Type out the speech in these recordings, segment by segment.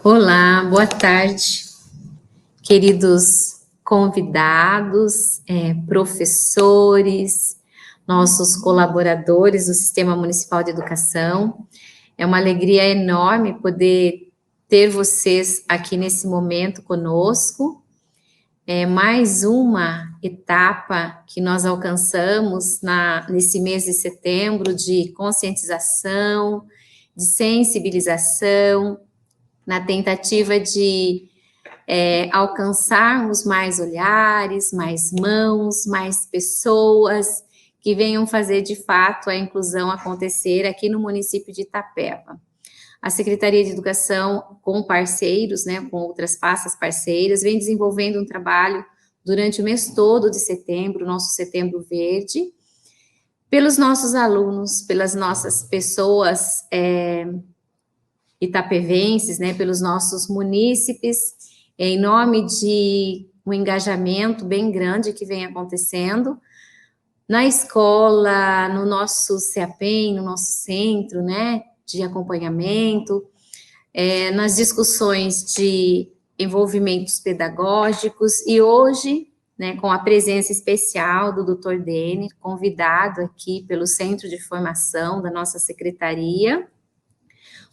Olá, boa tarde, queridos convidados, professores, nossos colaboradores do Sistema Municipal de Educação. É uma alegria enorme poder ter vocês aqui nesse momento conosco. É mais uma etapa que nós alcançamos nesse mês de setembro de conscientização, de sensibilização, na tentativa de alcançarmos mais olhares, mais mãos, mais pessoas que venham fazer de fato a inclusão acontecer aqui no município de Itapeva. A Secretaria de Educação, com parceiros, né, com outras pastas parceiras, vem desenvolvendo um trabalho durante o mês todo de setembro, nosso Setembro Verde, pelos nossos alunos, pelas nossas pessoas itapevenses, né, pelos nossos munícipes, em nome de um engajamento bem grande que vem acontecendo na escola, no nosso CEAPEM, no nosso centro, né, de acompanhamento, nas discussões de envolvimentos pedagógicos, e hoje, né, com a presença especial do Dr. Dene, convidado aqui pelo Centro de Formação da nossa secretaria,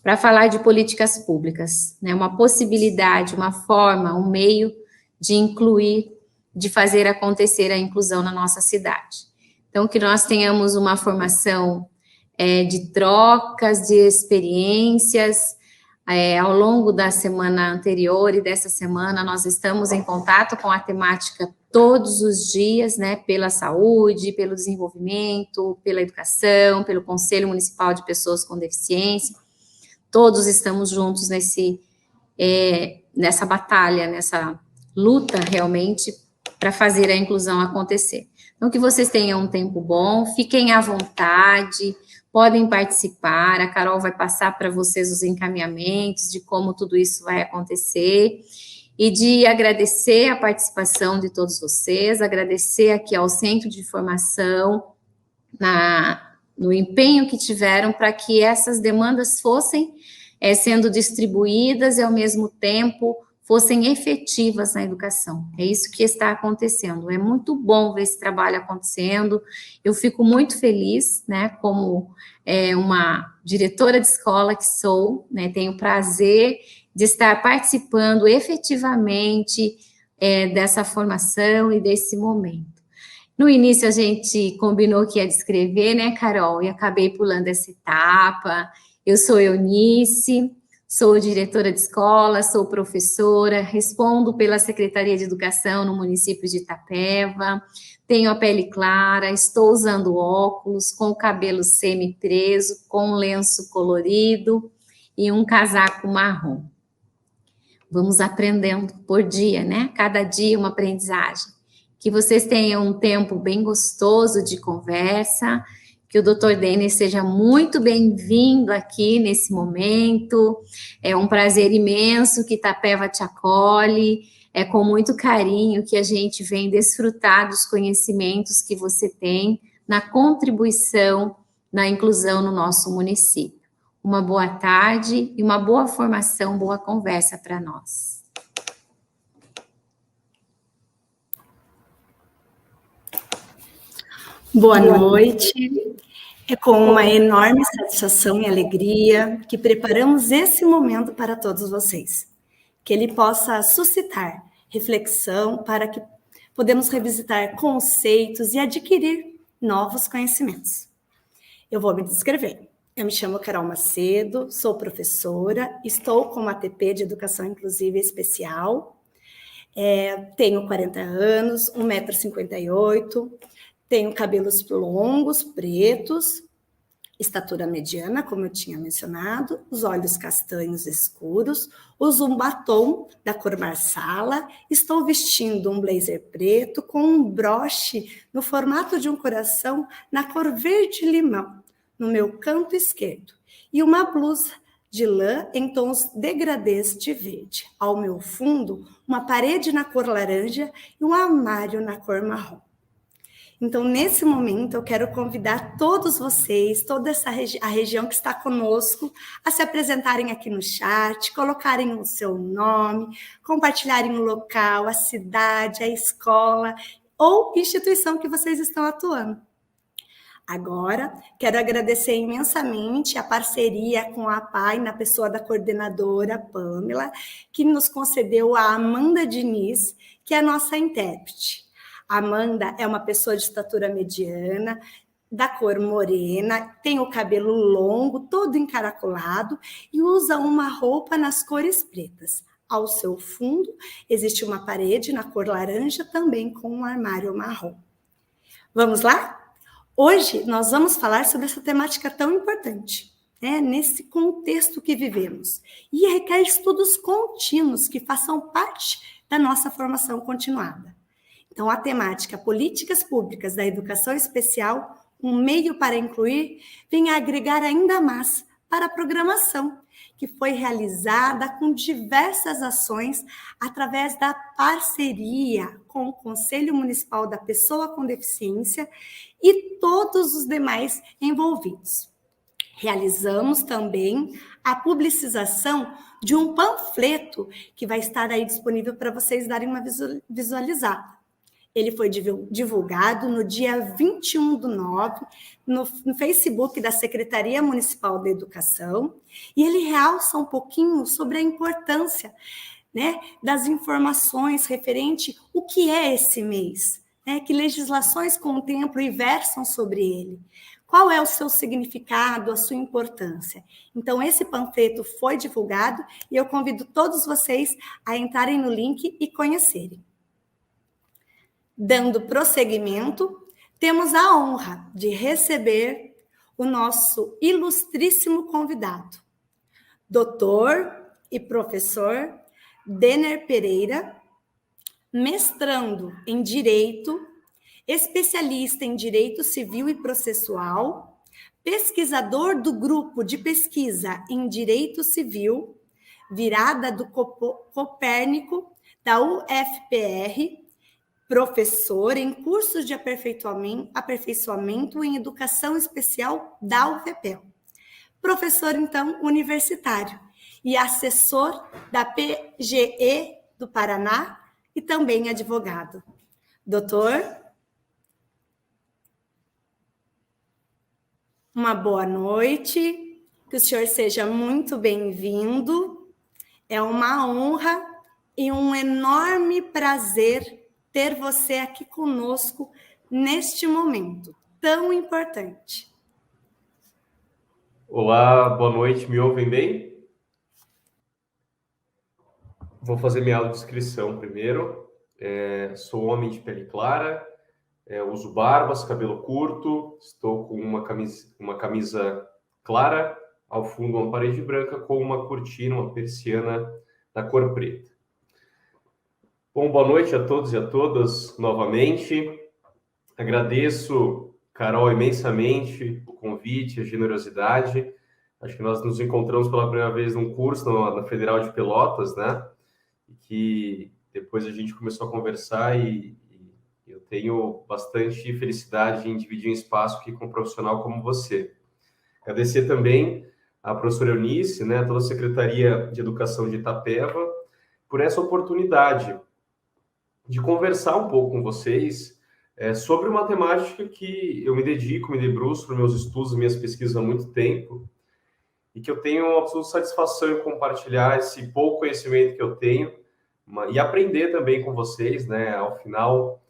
para falar de políticas públicas, né, uma possibilidade, uma forma, um meio de incluir, de fazer acontecer a inclusão na nossa cidade. Então, que nós tenhamos uma formação de trocas, de experiências. Ao longo da semana anterior e dessa semana, nós estamos em contato com a temática todos os dias, né, pela saúde, pelo desenvolvimento, pela educação, pelo Conselho Municipal de Pessoas com Deficiência. Todos estamos juntos nessa batalha, nessa luta realmente para fazer a inclusão acontecer. Então, que vocês tenham um tempo bom, fiquem à vontade, podem participar, a Carol vai passar para vocês os encaminhamentos de como tudo isso vai acontecer, e de agradecer a participação de todos vocês, agradecer aqui ao Centro de Formação, no empenho que tiveram para que essas demandas fossem sendo distribuídas e, ao mesmo tempo, fossem efetivas na educação. É isso que está acontecendo. É muito bom ver esse trabalho acontecendo. Eu fico muito feliz, né, como uma diretora de escola que sou, né, tenho prazer de estar participando efetivamente dessa formação e desse momento. No início, a gente combinou que ia descrever, né, Carol? E acabei pulando essa etapa. Eu sou Eunice, sou diretora de escola, sou professora, respondo pela Secretaria de Educação no município de Itapeva, tenho a pele clara, estou usando óculos, com o cabelo semi-preso, com um lenço colorido e um casaco marrom. Vamos aprendendo por dia, né? Cada dia uma aprendizagem. Que vocês tenham um tempo bem gostoso de conversa, que o Dr. Dene seja muito bem-vindo aqui nesse momento. É um prazer imenso que Itapeva te acolhe, é com muito carinho que a gente vem desfrutar dos conhecimentos que você tem na contribuição na inclusão no nosso município. Uma boa tarde e uma boa formação, boa conversa para nós. Boa noite. É com uma enorme satisfação e alegria que preparamos esse momento para todos vocês. Que ele possa suscitar reflexão para que podemos revisitar conceitos e adquirir novos conhecimentos. Eu vou me descrever. Eu me chamo Carol Macedo, sou professora, estou com a ATP de Educação Inclusiva Especial, tenho 40 anos, 1,58 m, tenho cabelos longos, pretos, estatura mediana, como eu tinha mencionado, os olhos castanhos escuros, uso um batom da cor marsala, estou vestindo um blazer preto com um broche no formato de um coração na cor verde-limão, no meu canto esquerdo, e uma blusa de lã em tons degradês de verde. Ao meu fundo, uma parede na cor laranja e um armário na cor marrom. Então, nesse momento, eu quero convidar todos vocês, toda a região que está conosco, a se apresentarem aqui no chat, colocarem o seu nome, compartilharem o local, a cidade, a escola ou instituição que vocês estão atuando. Agora, quero agradecer imensamente a parceria com a APAE, na pessoa da coordenadora Pamela, que nos concedeu a Amanda Diniz, que é a nossa intérprete. A Amanda é uma pessoa de estatura mediana, da cor morena, tem o cabelo longo, todo encaracolado, e usa uma roupa nas cores pretas. Ao seu fundo, existe uma parede na cor laranja, também com um armário marrom. Vamos lá? Hoje nós vamos falar sobre essa temática tão importante, né, nesse contexto que vivemos. E requer estudos contínuos que façam parte da nossa formação continuada. Então, a temática Políticas Públicas da Educação Especial, um meio para incluir, vem a agregar ainda mais para a programação, que foi realizada com diversas ações através da parceria com o Conselho Municipal da Pessoa com Deficiência e todos os demais envolvidos. Realizamos também a publicização de um panfleto que vai estar aí disponível para vocês darem uma visualizada. Ele foi divulgado no dia 21/9, no Facebook da Secretaria Municipal da Educação, e ele realça um pouquinho sobre a importância, né, das informações referente ao que é esse mês, né, que legislações contemplam e versam sobre ele, qual é o seu significado, a sua importância. Então, esse panfleto foi divulgado e eu convido todos vocês a entrarem no link e conhecerem. Dando prosseguimento, temos a honra de receber o nosso ilustríssimo convidado, doutor e professor Denner Pereira, mestrando em Direito, especialista em Direito Civil e Processual, pesquisador do Grupo de Pesquisa em Direito Civil, Virada do Copérnico, da UFPR, professor em cursos de aperfeiçoamento em Educação Especial da UFPEL. Professor, então, universitário e assessor da PGE do Paraná e também advogado. Doutor, uma boa noite, que o senhor seja muito bem-vindo. É uma honra e um enorme prazer ter você aqui conosco neste momento tão importante. Olá, boa noite, me ouvem bem? Vou fazer minha audiodescrição primeiro. Sou homem de pele clara, uso barbas, cabelo curto, estou com uma camisa clara, ao fundo uma parede branca com uma cortina, uma persiana da cor preta. Bom, boa noite a todos e a todas novamente. Agradeço, Carol, imensamente o convite, a generosidade. Acho que nós nos encontramos pela primeira vez num curso na Federal de Pelotas, né? E que depois a gente começou a conversar e eu tenho bastante felicidade em dividir um espaço aqui com um profissional como você. Agradecer também à professora Eunice, né, toda a Secretaria de Educação de Itapeva, por essa oportunidade de conversar um pouco com vocês sobre uma temática que eu me dedico, me debruço para meus estudos, minhas pesquisas há muito tempo, e que eu tenho uma absoluta satisfação em compartilhar esse pouco conhecimento que eu tenho e aprender também com vocês, né? Ao final,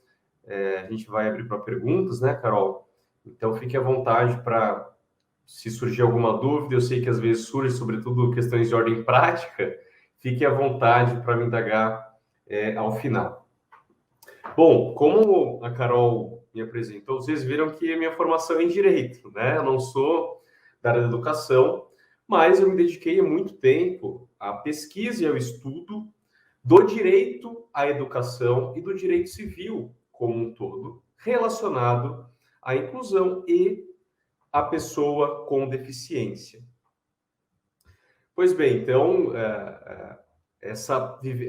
a gente vai abrir para perguntas, né, Carol? Então, fique à vontade para, se surgir alguma dúvida, eu sei que às vezes surge, sobretudo, questões de ordem prática, fique à vontade para me indagar ao final. Bom, como a Carol me apresentou, vocês viram que a minha formação é em Direito, né? Eu não sou da área da educação, mas eu me dediquei há muito tempo à pesquisa e ao estudo do direito à educação e do direito civil como um todo, relacionado à inclusão e à pessoa com deficiência. Pois bem, então,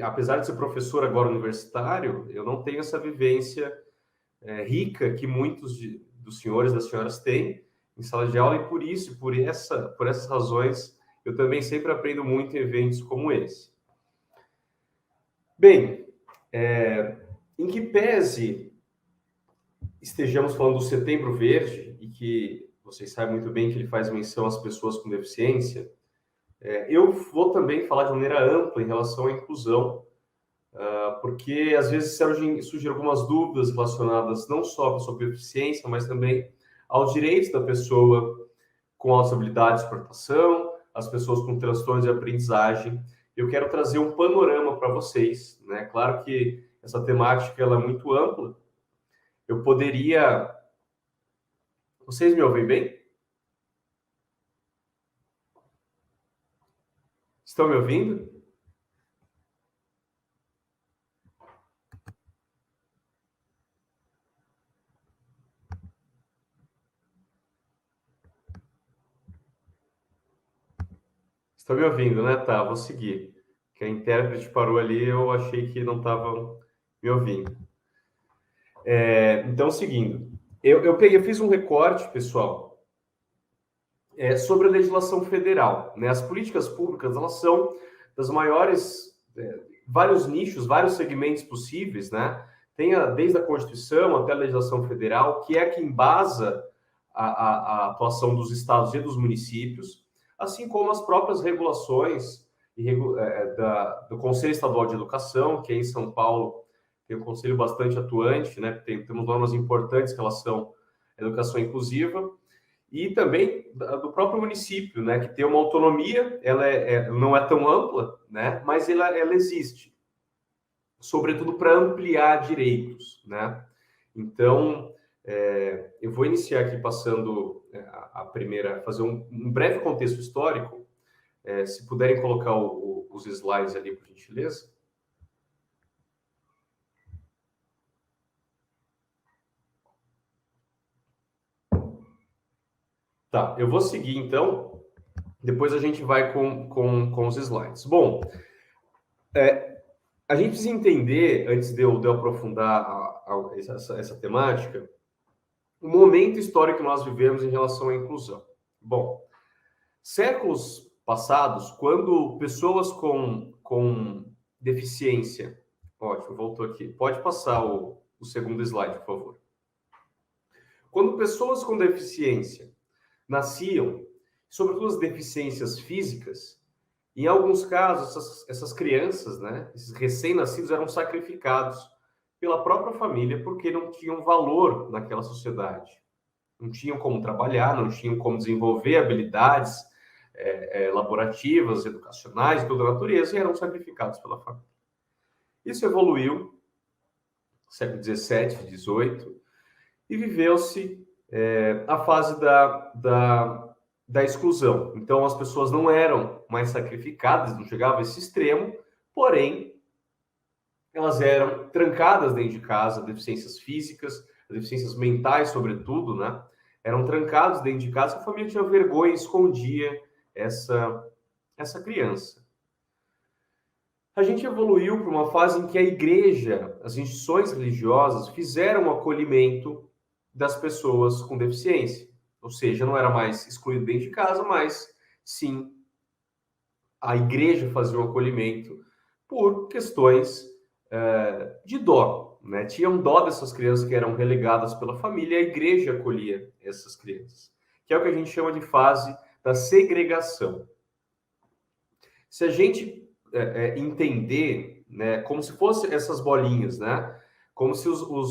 apesar de ser professor agora universitário, eu não tenho essa vivência rica que muitos dos senhores e das senhoras têm em sala de aula, e por isso, por essas razões, eu também sempre aprendo muito em eventos como esse. Bem, em que pese estejamos falando do Setembro Verde, e que vocês sabem muito bem que ele faz menção às pessoas com deficiência, eu vou também falar de maneira ampla em relação à inclusão, porque às vezes surgem algumas dúvidas relacionadas não só à pessoa com deficiência, mas também aos direitos da pessoa com altas habilidades de exportação, as pessoas com transtornos de aprendizagem. Eu quero trazer um panorama para vocês, né? Claro que essa temática ela é muito ampla. Eu poderia... Vocês me ouvem bem? Estão me ouvindo? Estão me ouvindo, né? Tá, vou seguir. Que a intérprete parou ali, eu achei que não estavam me ouvindo. Então, seguindo. Eu fiz um recorte, pessoal, sobre a legislação federal, né? As políticas públicas, elas são das maiores, vários nichos, vários segmentos possíveis, né? Tem desde a Constituição até a legislação federal, que é quem embasa a atuação dos estados e dos municípios, assim como as próprias regulações do Conselho Estadual de Educação, que é em São Paulo tem um conselho bastante atuante, né? Temos normas importantes em relação à educação inclusiva, e também do próprio município, né? Que tem uma autonomia, ela não é tão ampla, né? Mas ela existe, sobretudo para ampliar direitos, né? Então, eu vou iniciar aqui passando fazer um breve contexto histórico. Se puderem colocar os slides ali, por gentileza. Tá, eu vou seguir, então. Depois a gente vai com os slides. Bom, a gente precisa entender, antes de eu aprofundar essa temática, o momento histórico que nós vivemos em relação à inclusão. Bom, séculos passados, quando pessoas com deficiência... Ótimo, voltou aqui. Pode passar o segundo slide, por favor. Quando pessoas com deficiência nasciam, sobretudo as deficiências físicas, em alguns casos, essas crianças, né, esses recém-nascidos, eram sacrificados pela própria família porque não tinham valor naquela sociedade. Não tinham como trabalhar, não tinham como desenvolver habilidades laborativas, educacionais, de toda a natureza, e eram sacrificados pela família. Isso evoluiu no século XVII, XVIII, e viveu-se a fase da exclusão. Então, as pessoas não eram mais sacrificadas, não chegavam a esse extremo, porém, elas eram trancadas dentro de casa, deficiências físicas, deficiências mentais, sobretudo, né? Eram trancados dentro de casa, a família tinha vergonha e escondia essa criança. A gente evoluiu para uma fase em que a igreja, as instituições religiosas, fizeram o acolhimento das pessoas com deficiência. Ou seja, não era mais excluído dentro de casa, mas sim a igreja fazia o acolhimento por questões de dó, né? Tinham dó dessas crianças que eram relegadas pela família, e a igreja acolhia essas crianças, que é o que a gente chama de fase da segregação. Se a gente entender, né, como se fossem essas bolinhas, né, como se os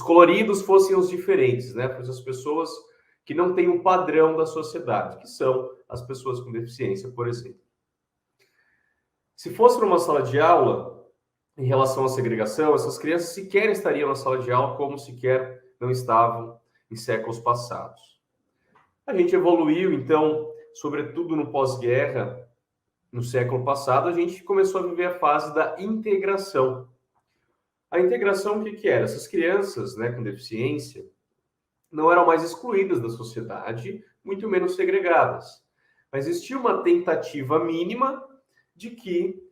coloridos fossem os diferentes, né, para as pessoas que não têm um padrão da sociedade, que são as pessoas com deficiência, por exemplo. Se fosse numa sala de aula, em relação à segregação, essas crianças sequer estariam na sala de aula, como sequer não estavam em séculos passados. A gente evoluiu, então, sobretudo no pós-guerra, no século passado, a gente começou a viver a fase da integração. A integração, o que era? Essas crianças, né, com deficiência não eram mais excluídas da sociedade, muito menos segregadas. Mas existia uma tentativa mínima de que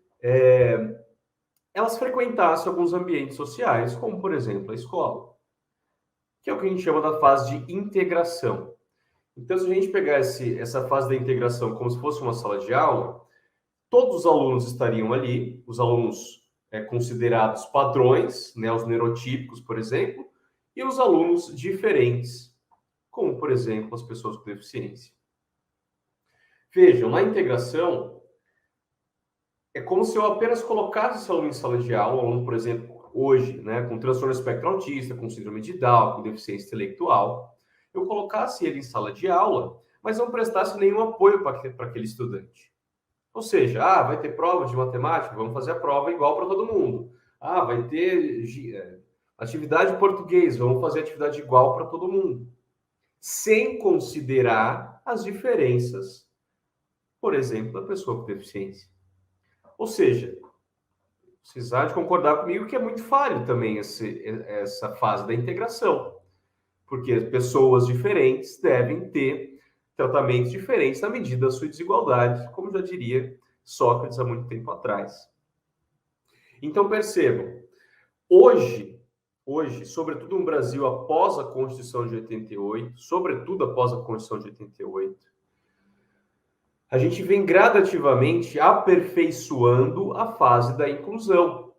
elas frequentassem alguns ambientes sociais, como, por exemplo, a escola, que é o que a gente chama da fase de integração. Então, se a gente pegar essa fase da integração como se fosse uma sala de aula, todos os alunos estariam ali, os alunos considerados padrões, né, os neurotípicos, por exemplo, e os alunos diferentes, como, por exemplo, as pessoas com deficiência. Vejam, na integração, é como se eu apenas colocasse esse aluno em sala de aula, um aluno, por exemplo, hoje, né, com transtorno espectro autista, com síndrome de Down, com deficiência intelectual, eu colocasse ele em sala de aula, mas não prestasse nenhum apoio para aquele estudante. Ou seja, vai ter prova de matemática, vamos fazer a prova igual para todo mundo. Vai ter atividade de português, vamos fazer atividade igual para todo mundo. Sem considerar as diferenças, por exemplo, da pessoa com deficiência. Ou seja, vocês há de concordar comigo que é muito falho também essa fase da integração. Porque pessoas diferentes devem ter tratamentos diferentes na medida da sua desigualdade, como já diria Sócrates há muito tempo atrás. Então, percebam, hoje, sobretudo no Brasil, após a Constituição de 88, sobretudo após a Constituição de 88, a gente vem gradativamente aperfeiçoando a fase da inclusão,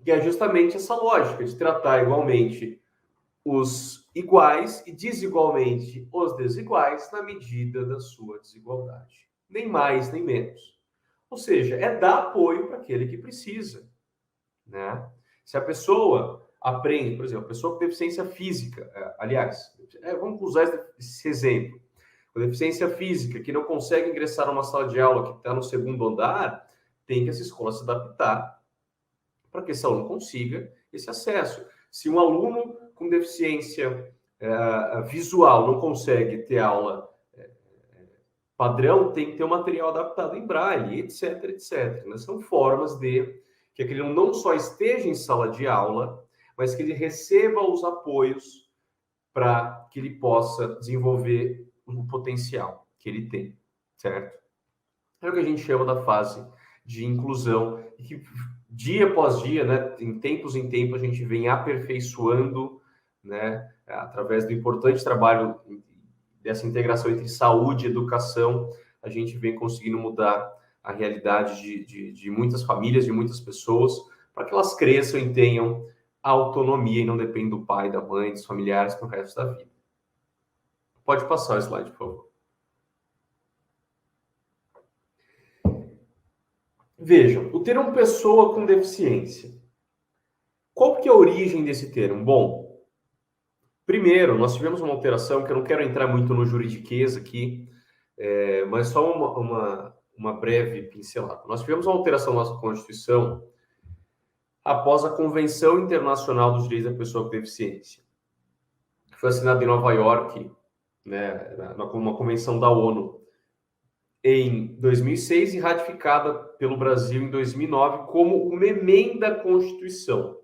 que é justamente essa lógica de tratar igualmente os iguais e desigualmente os desiguais na medida da sua desigualdade. Nem mais, nem menos. Ou seja, é dar apoio para aquele que precisa, né? Se a pessoa aprende, por exemplo, a pessoa com deficiência física, vamos usar esse exemplo, com deficiência física, que não consegue ingressar numa sala de aula que está no segundo andar, tem que essa escola se adaptar para que esse aluno consiga esse acesso. Se um aluno com deficiência visual não consegue ter aula padrão, tem que ter um material adaptado em braille, etc, etc. Né? São formas de que aquele aluno não só esteja em sala de aula, mas que ele receba os apoios para que ele possa desenvolver o potencial que ele tem, certo? É o que a gente chama da fase de inclusão, e que dia após dia, né, em tempos em tempos, a gente vem aperfeiçoando, né, através do importante trabalho dessa integração entre saúde e educação, a gente vem conseguindo mudar a realidade de muitas famílias, de muitas pessoas, para que elas cresçam e tenham autonomia e não dependam do pai, da mãe, dos familiares para o resto da vida. Pode passar o slide, por favor. Vejam, o termo pessoa com deficiência. Qual que é a origem desse termo? Bom, primeiro, nós tivemos uma alteração, que eu não quero entrar muito no juridiquês aqui, mas só uma breve pincelada. Nós tivemos uma alteração na nossa Constituição após a Convenção Internacional dos Direitos da Pessoa com Deficiência. Foi assinada em Nova York, né, uma convenção da ONU, em 2006 e ratificada pelo Brasil em 2009 como uma emenda à Constituição.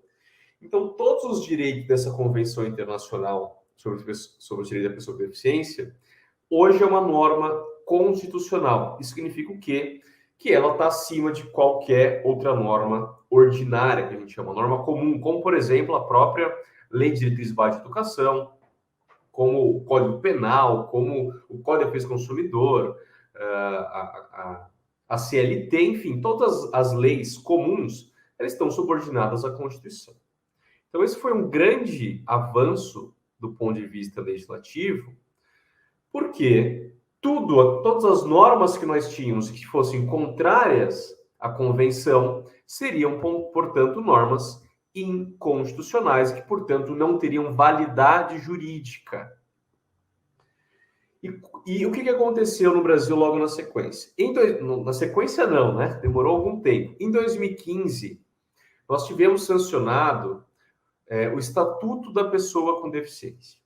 Então, todos os direitos dessa Convenção Internacional sobre os direitos da pessoa com deficiência, hoje é uma norma constitucional. Isso significa o quê? Que ela está acima de qualquer outra norma ordinária, que a gente chama norma comum, como, por exemplo, a própria Lei de Diretrizes Básicas de Educação, como o Código Penal, como o Código de Defesa do Consumidor, a CLT, enfim, todas as leis comuns, elas estão subordinadas à Constituição. Então, esse foi um grande avanço do ponto de vista legislativo, porque todas as normas que nós tínhamos que fossem contrárias à Convenção seriam, portanto, normas inconstitucionais, que, portanto, não teriam validade jurídica. E o que aconteceu no Brasil logo na sequência? Na sequência não, né? Demorou algum tempo. Em 2015, nós tivemos sancionado o Estatuto da Pessoa com Deficiência.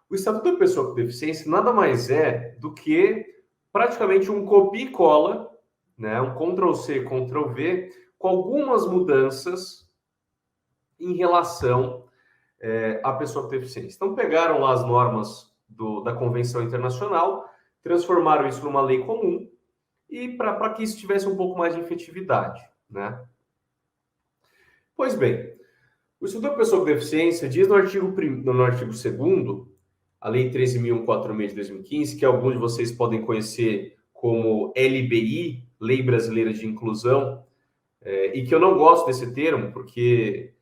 O Estatuto da Pessoa com Deficiência nada mais é do que praticamente um copia e cola, né? Um Ctrl-C, Ctrl-V, com algumas mudanças em relação à pessoa com deficiência. Então, pegaram lá as normas da Convenção Internacional, transformaram isso numa lei comum e para que isso tivesse um pouco mais de efetividade, né? Pois bem, o Estatuto da Pessoa com Deficiência diz no artigo 2º, a Lei 13.146 de 2015, que alguns de vocês podem conhecer como LBI, Lei Brasileira de Inclusão, e que eu não gosto desse termo, porque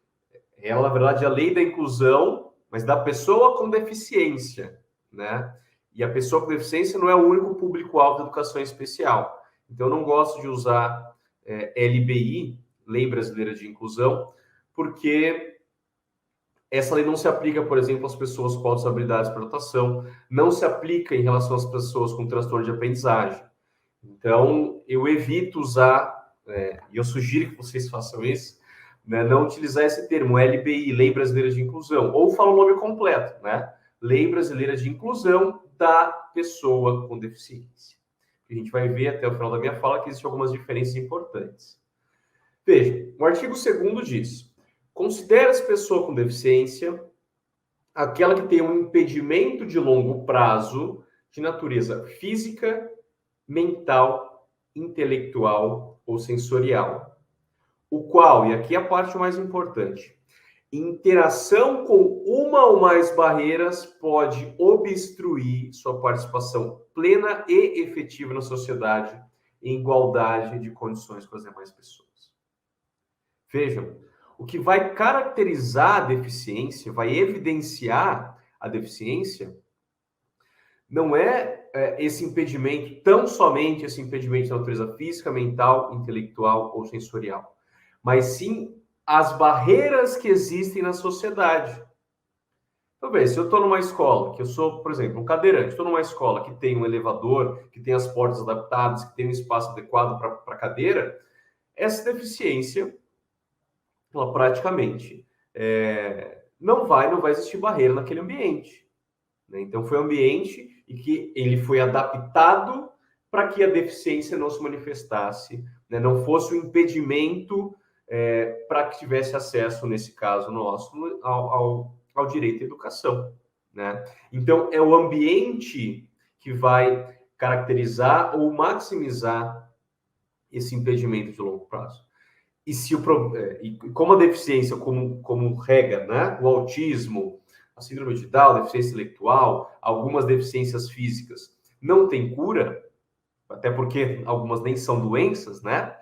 ela, na verdade, é a lei da inclusão, mas da pessoa com deficiência, né? E a pessoa com deficiência não é o único público-alvo da educação especial. Então, eu não gosto de usar LBI, Lei Brasileira de Inclusão, porque essa lei não se aplica, por exemplo, às pessoas com altas habilidades para notação, não se aplica em relação às pessoas com transtorno de aprendizagem. Então, eu evito usar, e eu sugiro que vocês façam isso, né, não utilizar esse termo, LBI, Lei Brasileira de Inclusão, ou fala o nome completo, né? Lei Brasileira de Inclusão da Pessoa com Deficiência. A gente vai ver até o final da minha fala que existem algumas diferenças importantes. Veja, o artigo 2º diz: considera-se pessoa com deficiência aquela que tem um impedimento de longo prazo de natureza física, mental, intelectual ou sensorial, o qual, e aqui é a parte mais importante, interação com uma ou mais barreiras pode obstruir sua participação plena e efetiva na sociedade em igualdade de condições com as demais pessoas. Vejam, o que vai caracterizar a deficiência, vai evidenciar a deficiência, não é esse impedimento, tão somente esse impedimento de natureza física, mental, intelectual ou sensorial, mas sim as barreiras que existem na sociedade. Então, bem, se eu estou numa escola, que eu sou, por exemplo, um cadeirante, estou numa escola que tem um elevador, que tem as portas adaptadas, que tem um espaço adequado para a cadeira, essa deficiência, ela praticamente não vai existir barreira naquele ambiente, né? Então, foi um ambiente em que ele foi adaptado para que a deficiência não se manifestasse, né? Não fosse um impedimento para que tivesse acesso, nesse caso nosso, ao direito à educação, né? Então, é o ambiente que vai caracterizar ou maximizar esse impedimento de longo prazo. E se e como a deficiência, como regra, né? O autismo, a síndrome de Down, a deficiência intelectual, algumas deficiências físicas não tem cura, até porque algumas nem são doenças, né?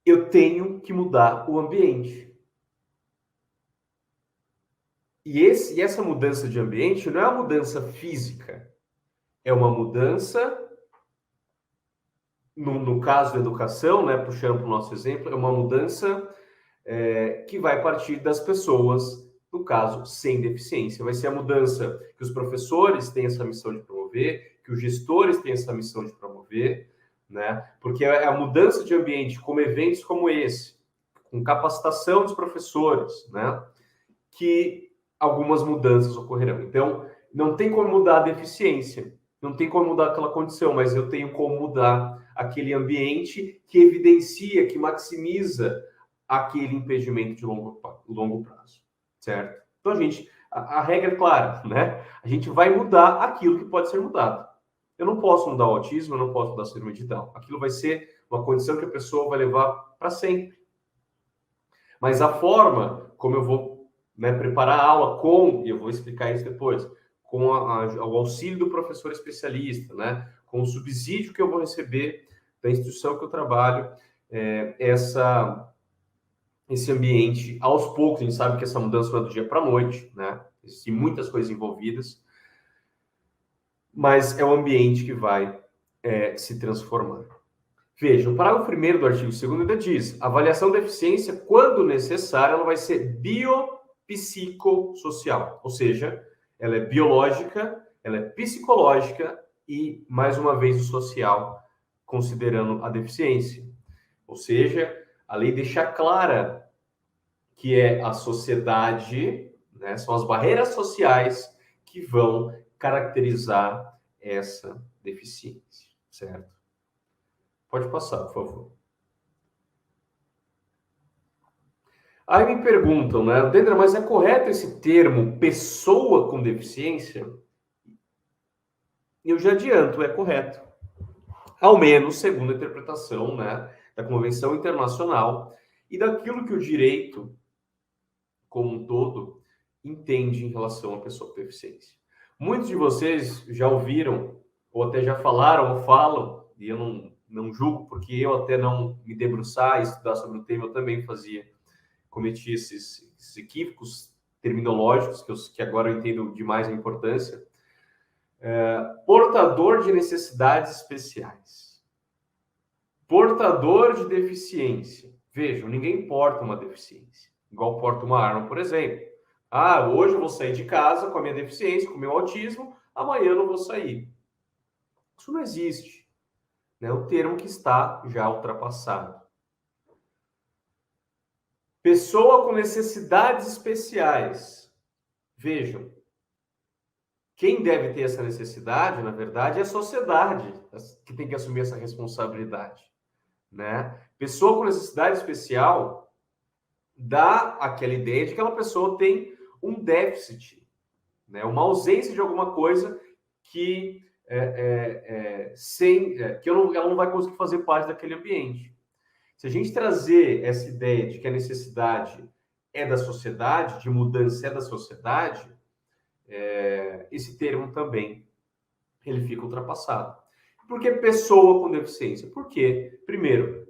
Eu tenho que mudar o ambiente. E essa mudança de ambiente não é uma mudança física, é uma mudança, no caso da educação, né, puxando para o nosso exemplo, é uma mudança que vai partir das pessoas, no caso, sem deficiência. Vai ser a mudança que os professores têm essa missão de promover, que os gestores têm essa missão de promover, né? Porque é a mudança de ambiente, como eventos como esse, com capacitação dos professores, né? Que algumas mudanças ocorrerão. Então, não tem como mudar a deficiência, não tem como mudar aquela condição, mas eu tenho como mudar aquele ambiente que evidencia, que maximiza aquele impedimento de longo prazo, certo? Então, a regra é clara, né? A gente vai mudar aquilo que pode ser mudado. Eu não posso mudar o autismo, eu não posso mudar a síndrome de Down. Aquilo vai ser uma condição que a pessoa vai levar para sempre. Mas a forma como eu vou, né, preparar a aula e eu vou explicar isso depois, com o auxílio do professor especialista, né, com o subsídio que eu vou receber da instituição que eu trabalho, esse ambiente, aos poucos, a gente sabe que essa mudança não é do dia para a noite, né? Existem muitas coisas envolvidas, mas é o ambiente que vai se transformar. Veja, o parágrafo 1º do artigo 2º ainda diz: a avaliação da eficiência, quando necessária, ela vai ser biopsicossocial, ou seja, ela é biológica, ela é psicológica e, mais uma vez, o social, considerando a deficiência. Ou seja, a lei deixa clara que é a sociedade, né, são as barreiras sociais que vão caracterizar essa deficiência, certo? Pode passar, por favor. Aí me perguntam, né, Dendra, mas é correto esse termo pessoa com deficiência? Eu já adianto, é correto. ao menos segundo a interpretação, né, da Convenção Internacional e daquilo que o direito como um todo entende em relação à pessoa com deficiência. Muitos de vocês já ouviram, ou até já falaram ou falam, e eu não julgo, porque eu até não me debruçar e estudar sobre o tema, eu também cometi esses equívocos terminológicos, que agora eu entendo demais a importância. Portador de necessidades especiais. Portador de deficiência. Vejam, ninguém porta uma deficiência, igual porta uma arma, por exemplo. Hoje eu vou sair de casa com a minha deficiência, com o meu autismo, amanhã eu não vou sair. Isso não existe. É um termo que está já ultrapassado. Pessoa com necessidades especiais. Vejam, quem deve ter essa necessidade, na verdade, é a sociedade que tem que assumir essa responsabilidade, né? Pessoa com necessidade especial dá aquela ideia de que aquela pessoa tem um déficit, né? Uma ausência de alguma coisa que ela não vai conseguir fazer parte daquele ambiente. Se a gente trazer essa ideia de que a necessidade é da sociedade, de mudança é da sociedade, esse termo também ele fica ultrapassado. Por que pessoa com deficiência? Porque, primeiro,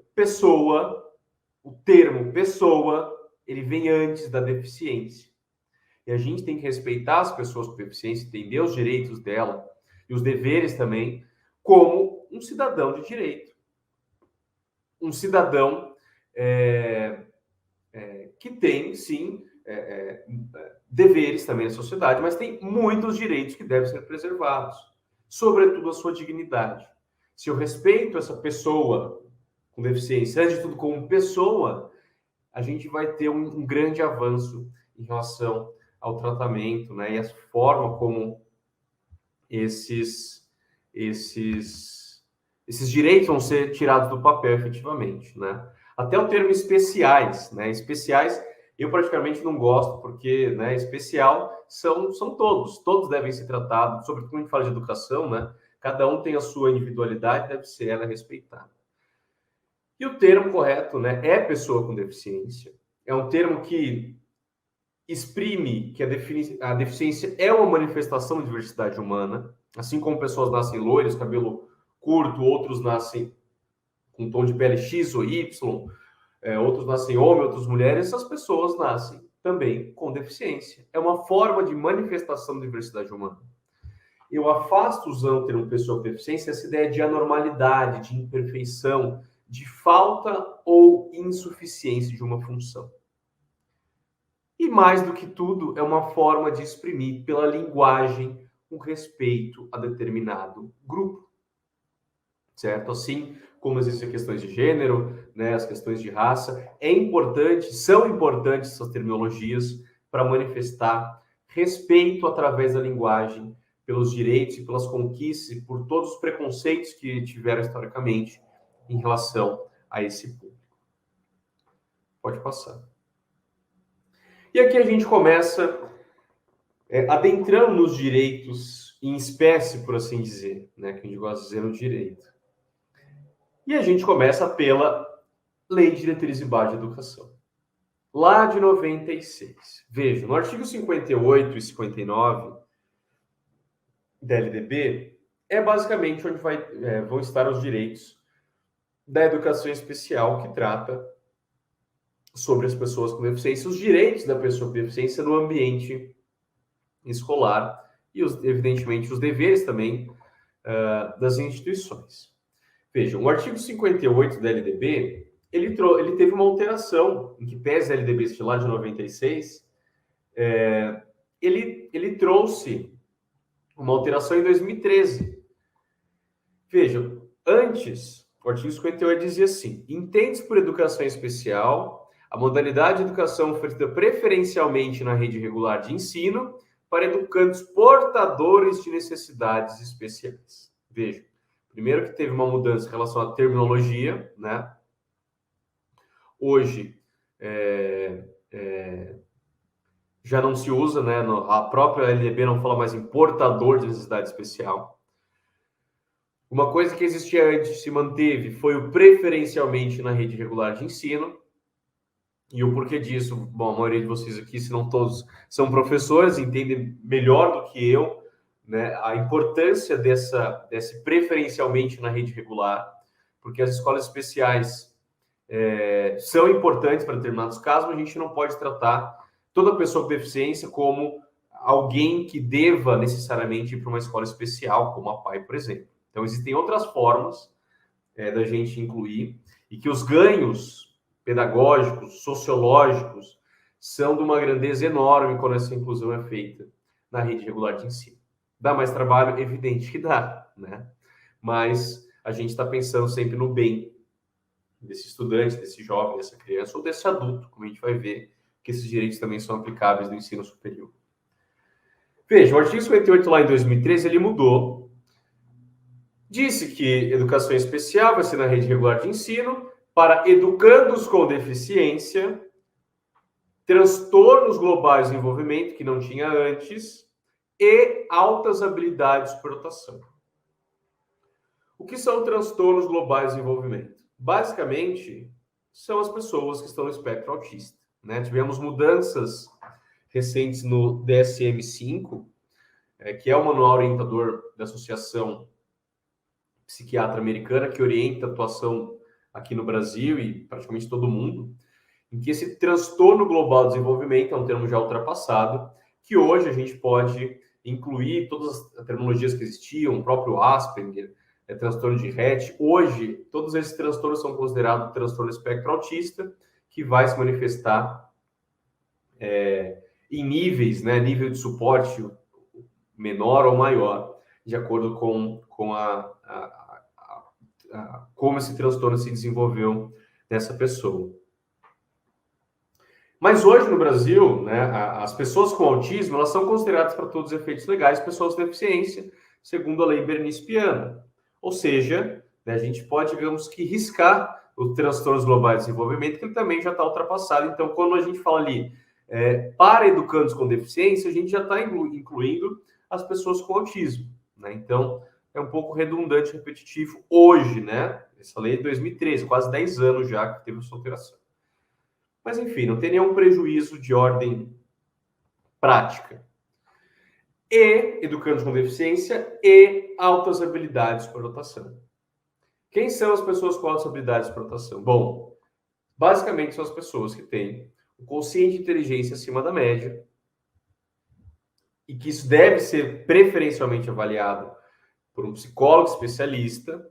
o termo pessoa, ele vem antes da deficiência. E a gente tem que respeitar as pessoas com deficiência, entender os direitos dela e os deveres também, como um cidadão de direito. Um cidadão que tem, sim, deveres também na sociedade, mas tem muitos direitos que devem ser preservados, sobretudo a sua dignidade. Se eu respeito essa pessoa com deficiência, antes de tudo como pessoa, a gente vai ter um grande avanço em relação ao tratamento, né, e a forma como esses direitos vão ser tirados do papel efetivamente, né? Até o termo especiais, né? Especiais eu praticamente não gosto, porque, né, especial são todos devem ser tratados, sobretudo quando a gente fala de educação, né? Cada um tem a sua individualidade, deve ser ela respeitada. E o termo correto, né, é pessoa com deficiência. É um termo que exprime que a deficiência é uma manifestação de diversidade humana, assim como pessoas nascem loiras, cabelo curto, outros nascem com tom de pele X ou Y, outros nascem homem, outras mulheres, essas pessoas nascem também com deficiência. É uma forma de manifestação da diversidade humana. Eu afasto, usando o termo pessoa com deficiência, essa ideia de anormalidade, de imperfeição, de falta ou insuficiência de uma função. E mais do que tudo, é uma forma de exprimir pela linguagem um respeito a determinado grupo, certo? Assim como existem questões de gênero, né, as questões de raça, são importantes essas terminologias para manifestar respeito através da linguagem pelos direitos e pelas conquistas e por todos os preconceitos que tiveram historicamente em relação a esse público. Pode passar. E aqui a gente começa adentrando nos direitos em espécie, por assim dizer, né, que a gente gosta de dizer no direito. E a gente começa pela Lei de Diretrizes Básicas de Educação, lá de 96. Veja, no artigo 58 e 59 da LDB, é basicamente onde vão estar os direitos da educação especial, que trata sobre as pessoas com deficiência, os direitos da pessoa com deficiência no ambiente escolar e, evidentemente, os deveres também das instituições. Vejam, o artigo 58 da LDB, ele teve uma alteração, em que pese a LDB lá de 96, ele trouxe uma alteração em 2013. Vejam, antes, o artigo 58 dizia assim: entende-se por educação especial a modalidade de educação oferecida preferencialmente na rede regular de ensino para educandos portadores de necessidades especiais. Vejam, primeiro que teve uma mudança em relação à terminologia, né? Hoje, já não se usa, né? A própria LDB não fala mais em portador de necessidade especial. Uma coisa que existia antes se manteve foi o preferencialmente na rede regular de ensino. E o porquê disso, bom, a maioria de vocês aqui, se não todos, são professores, entendem melhor do que eu, né, a importância desse preferencialmente na rede regular, porque as escolas especiais são importantes para determinados casos, mas a gente não pode tratar toda pessoa com deficiência como alguém que deva necessariamente ir para uma escola especial, como a PAI, por exemplo. Então, existem outras formas da gente incluir, e que os ganhos pedagógicos, sociológicos, são de uma grandeza enorme quando essa inclusão é feita na rede regular de ensino. Dá mais trabalho? Evidente que dá, né? Mas a gente está pensando sempre no bem desse estudante, desse jovem, dessa criança, ou desse adulto, como a gente vai ver que esses direitos também são aplicáveis no ensino superior. Veja, o artigo 58 lá em 2013, ele mudou. Disse que educação especial vai ser na rede regular de ensino para educandos com deficiência, transtornos globais de desenvolvimento, que não tinha antes, e altas habilidades de rotação. O que são transtornos globais de desenvolvimento? Basicamente, são as pessoas que estão no espectro autista, né? Tivemos mudanças recentes no DSM-5, que é o manual orientador da Associação Psiquiatra Americana, que orienta a atuação aqui no Brasil e praticamente todo mundo, em que esse transtorno global de desenvolvimento é um termo já ultrapassado, que hoje a gente pode incluir todas as terminologias que existiam, o próprio Asperger, transtorno de Rett. Hoje, todos esses transtornos são considerados transtorno espectro autista, que vai se manifestar em níveis, né, nível de suporte menor ou maior, de acordo com como esse transtorno se desenvolveu nessa pessoa. Mas hoje no Brasil, né, as pessoas com autismo, elas são consideradas para todos os efeitos legais pessoas com deficiência, segundo a lei Bernis-Piana. Ou seja, né, a gente pode, digamos que, riscar os transtornos globais de desenvolvimento, que ele também já está ultrapassado. Então, quando a gente fala ali para educandos com deficiência, a gente já está incluindo as pessoas com autismo, né? Então, é um pouco redundante, repetitivo hoje, né? Essa lei é de 2013, quase 10 anos já que teve essa alteração. Mas, enfim, não tem nenhum prejuízo de ordem prática. E educandos com deficiência e altas habilidades de rotação. Quem são as pessoas com altas habilidades de rotação? Bom, basicamente são as pessoas que têm o quociente de inteligência acima da média e que isso deve ser preferencialmente avaliado por um psicólogo especialista,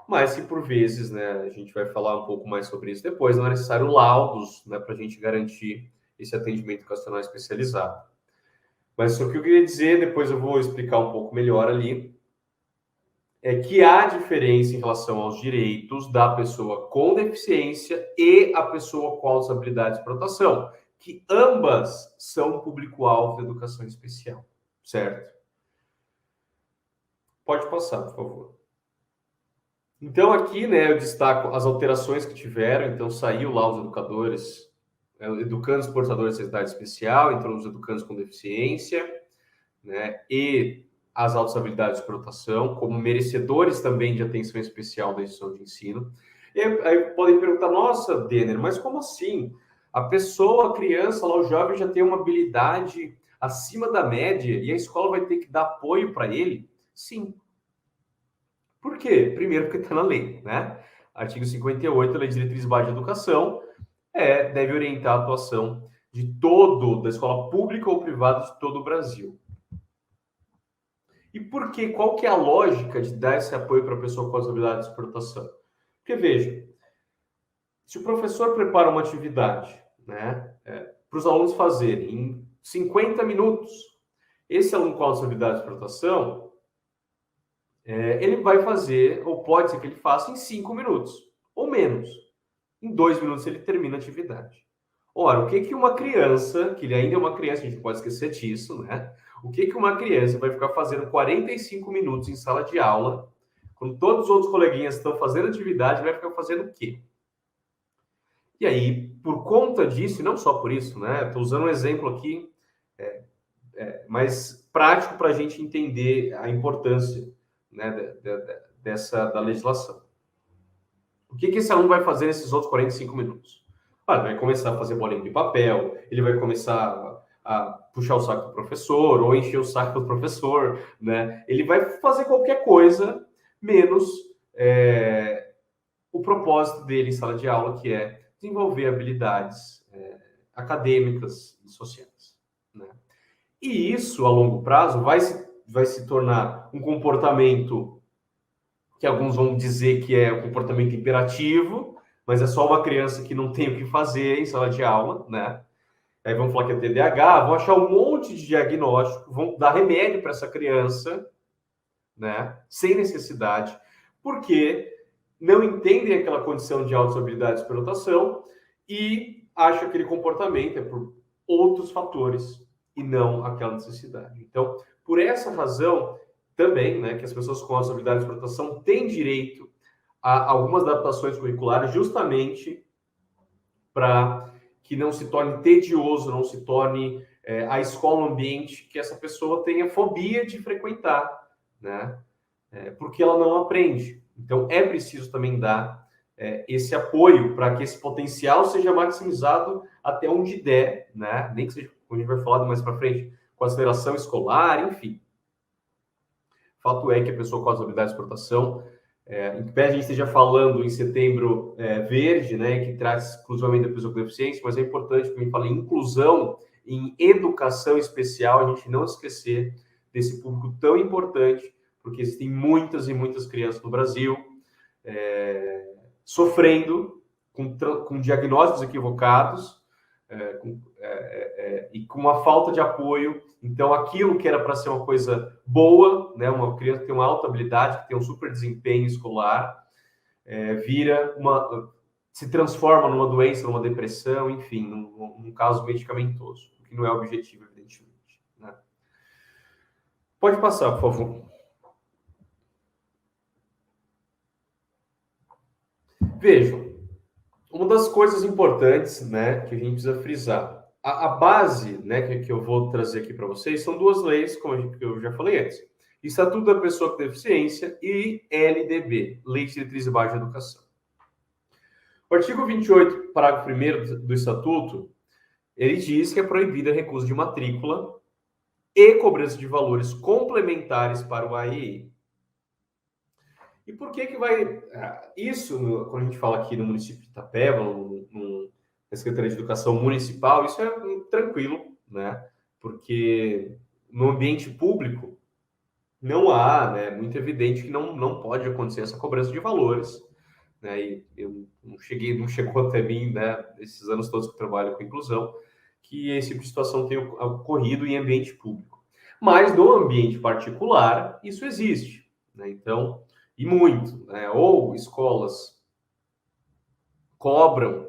mas que por vezes, né, a gente vai falar um pouco mais sobre isso depois, não é necessário laudos, né, para a gente garantir esse atendimento educacional especializado. Mas o que eu queria dizer, depois eu vou explicar um pouco melhor ali, é que há diferença em relação aos direitos da pessoa com deficiência e a pessoa com altas habilidades de rotação, que ambas são público-alvo da educação especial, certo? Pode passar, por favor. Então, aqui, né, eu destaco as alterações que tiveram. Então, saiu lá os educadores, educandos portadores de necessidade especial, entrou os educandos com deficiência, né, e as altas habilidades de rotação, como merecedores também de atenção especial da instituição de ensino. E aí podem perguntar, nossa, Denner, mas como assim? A pessoa, a criança, lá, o jovem já tem uma habilidade acima da média e a escola vai ter que dar apoio para ele? Sim. Por quê? Primeiro, porque está na lei, né? Artigo 58, Lei de Diretrizes Básicas de Educação, deve orientar a atuação da escola pública ou privada de todo o Brasil. E por quê? Qual que é a lógica de dar esse apoio para a pessoa com as habilidades de rotação? Porque, veja, se o professor prepara uma atividade, né, para os alunos fazerem em 50 minutos, esse aluno com as habilidades de rotação, ele vai fazer, ou pode ser que ele faça em 5 minutos, ou menos. Em 2 minutos ele termina a atividade. Ora, o que uma criança, que ele ainda é uma criança, a gente não pode esquecer disso, né? O que uma criança vai ficar fazendo 45 minutos em sala de aula, quando todos os outros coleguinhas estão fazendo atividade, vai ficar fazendo o quê? E aí, por conta disso, e não só por isso, né? Estou usando um exemplo aqui, mais prático para a gente entender a importância, né, da legislação. O que esse aluno vai fazer nesses outros 45 minutos? Ele vai começar a fazer bolinha de papel, ele vai começar a puxar o saco do professor ou encher o saco do professor, né? Ele vai fazer qualquer coisa menos o propósito dele em sala de aula, que é desenvolver habilidades acadêmicas e sociais, né? E isso, a longo prazo, vai se tornar um comportamento que alguns vão dizer que é um comportamento imperativo, mas é só uma criança que não tem o que fazer em sala de aula, né? Aí vão falar que é TDAH, vão achar um monte de diagnóstico, vão dar remédio para essa criança, né? Sem necessidade, porque não entendem aquela condição de autossabilidade e superdotação e acham que aquele comportamento é por outros fatores e não aquela necessidade. Então, por essa razão, também, né, que as pessoas com autossabilidade e superdotação têm direito a algumas adaptações curriculares, justamente para que não se torne tedioso, não se torne a escola um ambiente que essa pessoa tenha fobia de frequentar, né? Porque ela não aprende. Então, é preciso também dar esse apoio para que esse potencial seja maximizado até onde der, né? Nem que seja, como a gente vai falar mais para frente, com aceleração escolar, enfim. Fato é que a pessoa com as habilidades de exportação, em que a gente esteja falando em setembro verde, né, que traz exclusivamente da pessoa com deficiência, mas é importante que a gente fale em inclusão, em educação especial, a gente não esquecer desse público tão importante, porque existem muitas e muitas crianças no Brasil sofrendo com diagnósticos equivocados e com uma falta de apoio. Então, aquilo que era para ser uma coisa boa, né, uma criança que tem uma alta habilidade, que tem um super desempenho escolar, se transforma numa doença, numa depressão, enfim, num caso medicamentoso, o que não é objetivo, evidentemente, né? Pode passar, por favor. Vejam, uma das coisas importantes, né, que a gente precisa frisar, a base, né, que eu vou trazer aqui para vocês são duas leis, como eu já falei antes. Estatuto da Pessoa com Deficiência e LDB, Lei de Diretrizes Básicas de Educação. O artigo 28, parágrafo 1º do Estatuto, ele diz que é proibida a recusa de matrícula e cobrança de valores complementares para o AEE. E por que vai... Isso, quando a gente fala aqui no município de Itapeva, na Secretaria de Educação Municipal, isso é tranquilo, né? Porque no ambiente público não há, né, muito evidente que não pode acontecer essa cobrança de valores, né? E eu não chegou até mim, né, esses anos todos que eu trabalho com inclusão, que esse tipo de situação tenha ocorrido em ambiente público. Mas no ambiente particular, isso existe, né? Então, e muito, né? Ou escolas cobram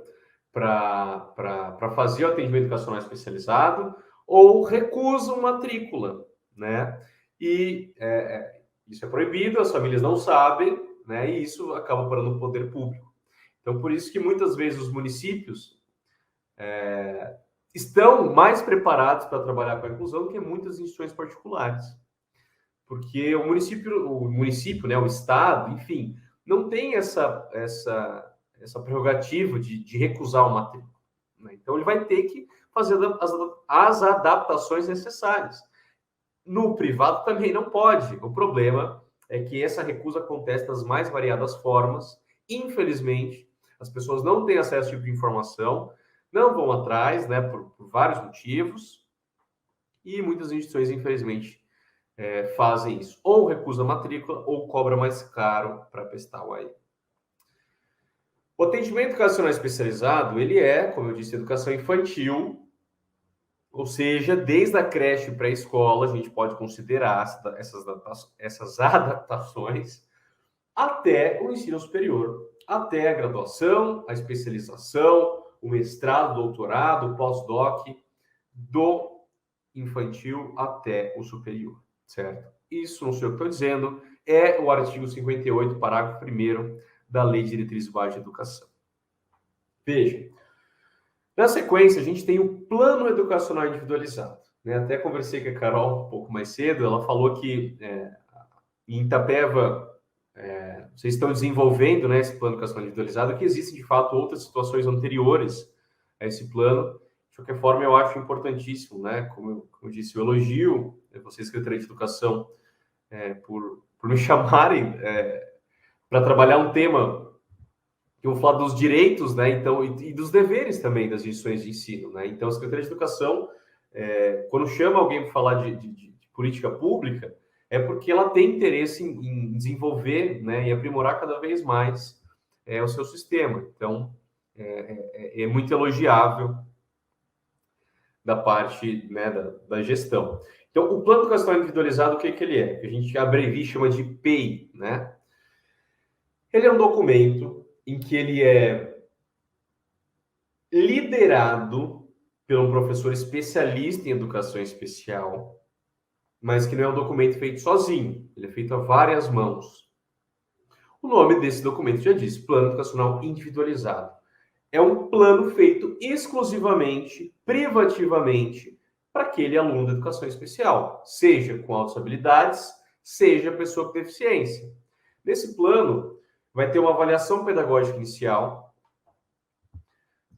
para fazer o atendimento educacional especializado, ou recusam matrícula, né? E isso é proibido, as famílias não sabem, né? E isso acaba parando no poder público. Então, por isso que muitas vezes os municípios estão mais preparados para trabalhar com a inclusão do que muitas instituições particulares. Porque o município, né, o estado, enfim, não tem essa prerrogativa de recusar uma matrícula, né? Então, ele vai ter que fazer as adaptações necessárias. No privado também não pode. O problema é que essa recusa acontece das mais variadas formas. Infelizmente, as pessoas não têm acesso a esse tipo de informação, não vão atrás, né, por vários motivos, e muitas instituições, infelizmente, fazem isso. Ou recusa a matrícula, ou cobra mais caro para prestar o AE. O atendimento educacional especializado, ele como eu disse, educação infantil, ou seja, desde a creche para a escola, a gente pode considerar essas adaptações até o ensino superior, até a graduação, a especialização, o mestrado, doutorado, o pós-doc, do infantil até o superior, certo? Isso não sei o que estou dizendo, é o artigo 58, parágrafo 1º da Lei de Diretrizes Básicas de Educação. Veja, na sequência, a gente tem o Plano Educacional Individualizado, né? Até conversei com a Carol um pouco mais cedo, ela falou que em Itapeva vocês estão desenvolvendo, né, esse plano educacional individualizado, que existem, de fato, outras situações anteriores a esse plano. De qualquer forma, eu acho importantíssimo, né, como eu disse, eu elogio vocês, Secretaria de Educação, por me chamarem para trabalhar um tema que eu vou falar dos direitos, né, então, e dos deveres também das instituições de ensino, né. Então, a Secretaria de Educação, quando chama alguém para falar de política pública, é porque ela tem interesse em desenvolver, né, e aprimorar cada vez mais o seu sistema. Então, é muito elogiável da parte, né, da gestão. Então, o Plano Educacional Individualizado, o que ele é? A gente abrevia e chama de PEI, né? Ele é um documento em que ele é liderado por um professor especialista em educação especial, mas que não é um documento feito sozinho, ele é feito a várias mãos. O nome desse documento já diz, Plano Educacional Individualizado. É um plano feito exclusivamente, privativamente, para aquele aluno de educação especial, seja com altas habilidades, seja pessoa com deficiência. Nesse plano, vai ter uma avaliação pedagógica inicial,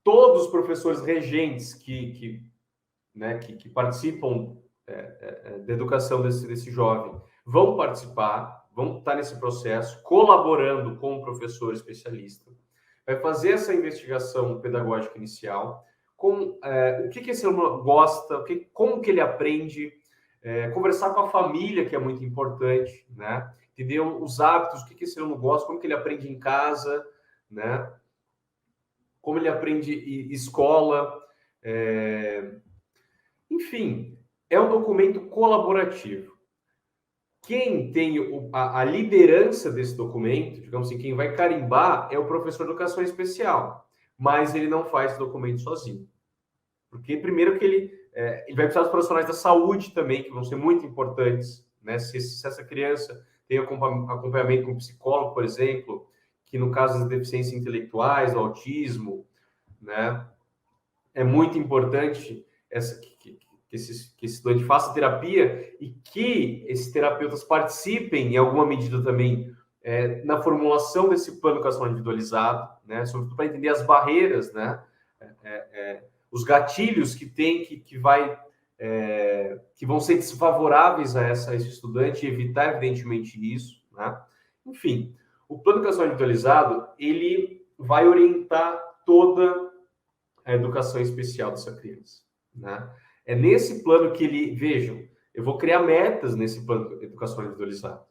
todos os professores regentes que participam da educação desse jovem vão participar, vão estar nesse processo, colaborando com o professor especialista. Vai fazer essa investigação pedagógica inicial, com o que esse aluno gosta, como que ele aprende, conversar com a família, que é muito importante, né? Entender os hábitos, o que esse aluno gosta, como que ele aprende em casa, né? Como ele aprende em escola, enfim, é um documento colaborativo. Quem tem a liderança desse documento, digamos assim, quem vai carimbar é o professor de educação especial, mas ele não faz esse documento sozinho. Porque, primeiro, que ele vai precisar dos profissionais da saúde também, que vão ser muito importantes, né? Se essa criança tem acompanhamento com psicólogo, por exemplo, que no caso das deficiências intelectuais, do autismo, né? É muito importante que esse estudante faça terapia e que esses terapeutas participem, em alguma medida também, na formulação desse plano educacional individualizado, né? Sobretudo para entender as barreiras, né? Os gatilhos que tem, que vão ser desfavoráveis a esse estudante e evitar, evidentemente, isso, né? Enfim, o plano educacional individualizado, ele vai orientar toda a educação especial dessa criança, né? É nesse plano que vejam, eu vou criar metas nesse plano educacional individualizado,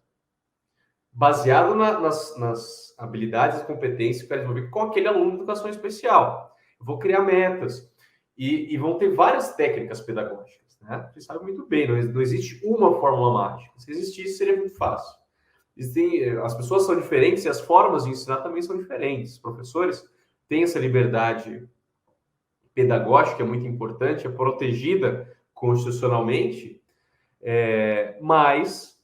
baseado nas habilidades e competências que eu quero desenvolver com aquele aluno de educação especial. Eu vou criar metas e vão ter várias técnicas pedagógicas, né? Vocês sabem muito bem, não existe uma fórmula mágica. Se existisse, seria muito fácil. As pessoas são diferentes e as formas de ensinar também são diferentes. Os professores têm essa liberdade pedagógica, é muito importante, é protegida constitucionalmente, mas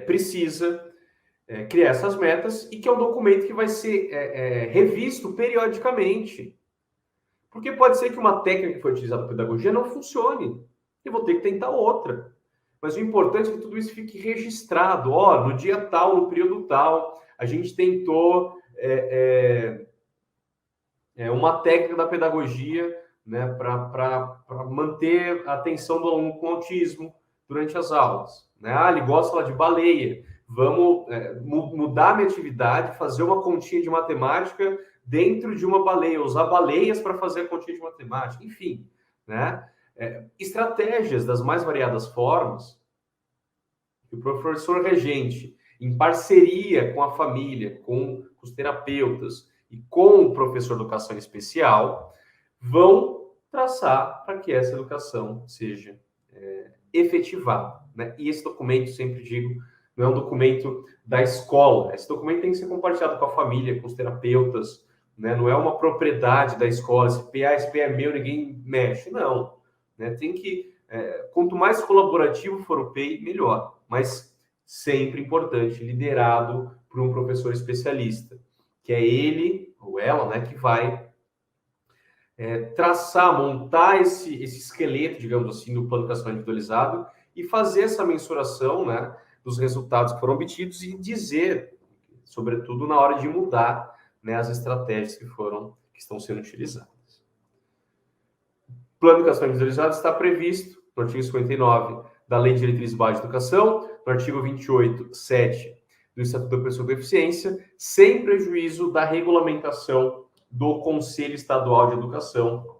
precisa criar essas metas e que é um documento que vai ser revisto periodicamente. Porque pode ser que uma técnica que foi utilizada na pedagogia não funcione. Eu vou ter que tentar outra. Mas o importante é que tudo isso fique registrado. No dia tal, no período tal, a gente tentou uma técnica da pedagogia, né, para manter a atenção do aluno com autismo durante as aulas. Né? Ele gosta de falar de baleia. Vamos mudar a minha atividade, fazer uma continha de matemática dentro de uma baleia, usar baleias para fazer a continha de matemática. Enfim, né? Estratégias das mais variadas formas que o professor regente, em parceria com a família, com os terapeutas e com o professor de educação especial, vão traçar para que essa educação seja efetivada. Né? E esse documento, sempre digo, não é um documento da escola. Esse documento tem que ser compartilhado com a família, com os terapeutas, né? Não é uma propriedade da escola. Esse PA é meu, ninguém mexe. Não. Né? Tem que... quanto mais colaborativo for o PEI, melhor. Mas sempre importante, liderado por um professor especialista, que é ele ou ela, né, que vai traçar, montar esse esqueleto, digamos assim, do plano educacional individualizado e fazer essa mensuração, né, dos resultados que foram obtidos e dizer, sobretudo, na hora de mudar, né, as estratégias que estão sendo utilizadas. O plano de educação individualizada está previsto no artigo 59 da Lei de Diretrizes Básicas de Educação, no artigo 28, 7 do Estatuto da Pessoa com Deficiência, sem prejuízo da regulamentação do Conselho Estadual de Educação,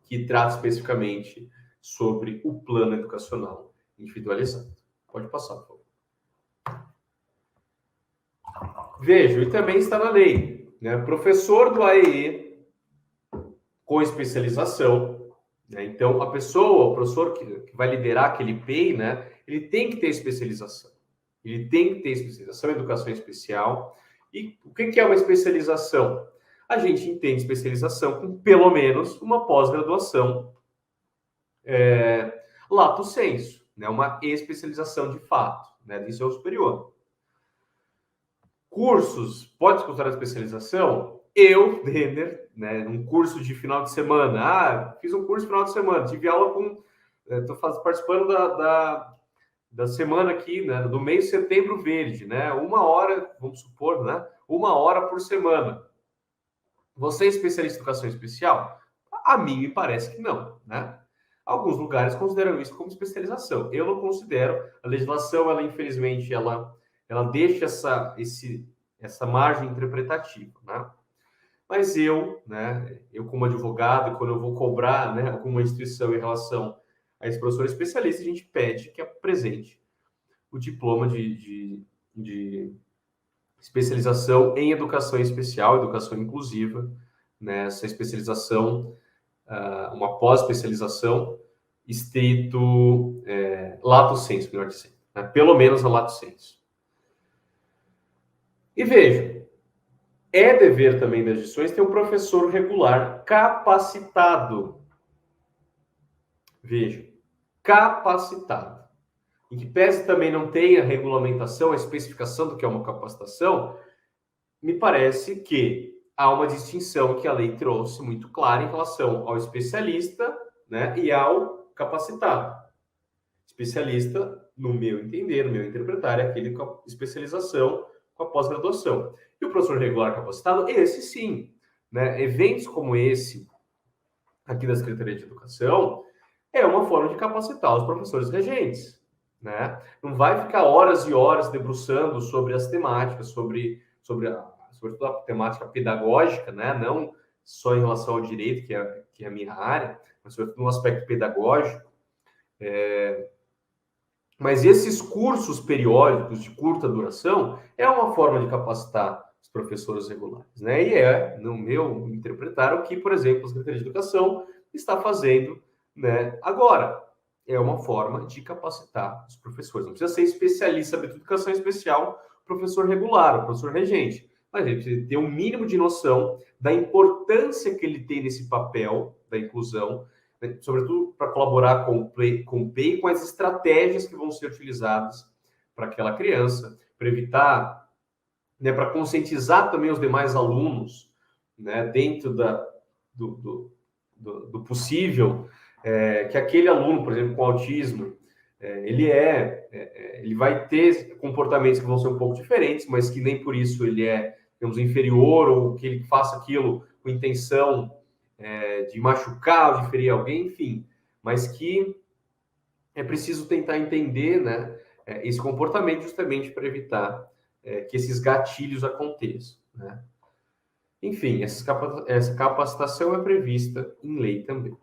que trata especificamente sobre o plano educacional individualizado. Pode passar, por favor. Veja, e também está na lei, né? Professor do AEE com especialização, né? Então, a pessoa, o professor que vai liderar aquele PEI, né? Ele tem que ter especialização. Ele tem que ter especialização em educação especial. E o que é uma especialização? A gente entende especialização com pelo menos uma pós-graduação lato sensu, né? Uma especialização de fato, né? De ensino superior. Cursos, pode se considerar especialização? Eu, Denner, né? Um curso de final de semana. Fiz um curso de final de semana, tive aula com... Estou participando da semana aqui, né? Do mês de Setembro Verde, né? 1 hora, vamos supor, né? 1 hora por semana. Você é especialista em educação especial? A mim me parece que não, né? Alguns lugares consideram isso como especialização. Eu não considero. A legislação, ela infelizmente, ela deixa essa margem interpretativa, né? Mas né? Eu como advogado, quando eu vou cobrar, né, alguma instituição em relação a esse professor especialista, a gente pede que apresente o diploma de especialização em educação especial, educação inclusiva, né? Essa especialização, uma pós-especialização estrito lato sensu, melhor dizendo, né? Pelo menos a lato sensu. E veja, é dever também das instituições ter um professor regular capacitado. Veja, capacitado. Em que pese também não tenha regulamentação, a especificação do que é uma capacitação, me parece que há uma distinção que a lei trouxe muito clara em relação ao especialista, né, e ao capacitado. Especialista, no meu entender, no meu interpretar, é aquele com especialização com a pós-graduação. E o professor regular capacitado, esse sim, né? Eventos como esse, aqui da Secretaria de Educação, é uma forma de capacitar os professores regentes, né? Não vai ficar horas e horas debruçando sobre as temáticas, sobretudo a temática pedagógica, né? Não só em relação ao direito, que é a minha área, mas sobretudo no aspecto pedagógico. Mas esses cursos periódicos de curta duração é uma forma de capacitar os professores regulares, né? E no meu interpretar, o que, por exemplo, a Secretaria de Educação está fazendo, né, agora. É uma forma de capacitar os professores. Não precisa ser especialista em educação especial, professor regular, professor regente. Mas ele precisa ter um mínimo de noção da importância que ele tem nesse papel da inclusão, né, sobretudo para colaborar com o PEI e com as estratégias que vão ser utilizadas para aquela criança, para evitar, né, para conscientizar também os demais alunos, né, dentro do possível, que aquele aluno, por exemplo, com autismo, ele vai ter comportamentos que vão ser um pouco diferentes, mas que nem por isso ele é, digamos, inferior, ou que ele faça aquilo com intenção de machucar ou de ferir alguém, enfim, mas que é preciso tentar entender, né, esse comportamento justamente para evitar que esses gatilhos aconteçam, né? Enfim, essa capacitação é prevista em lei também.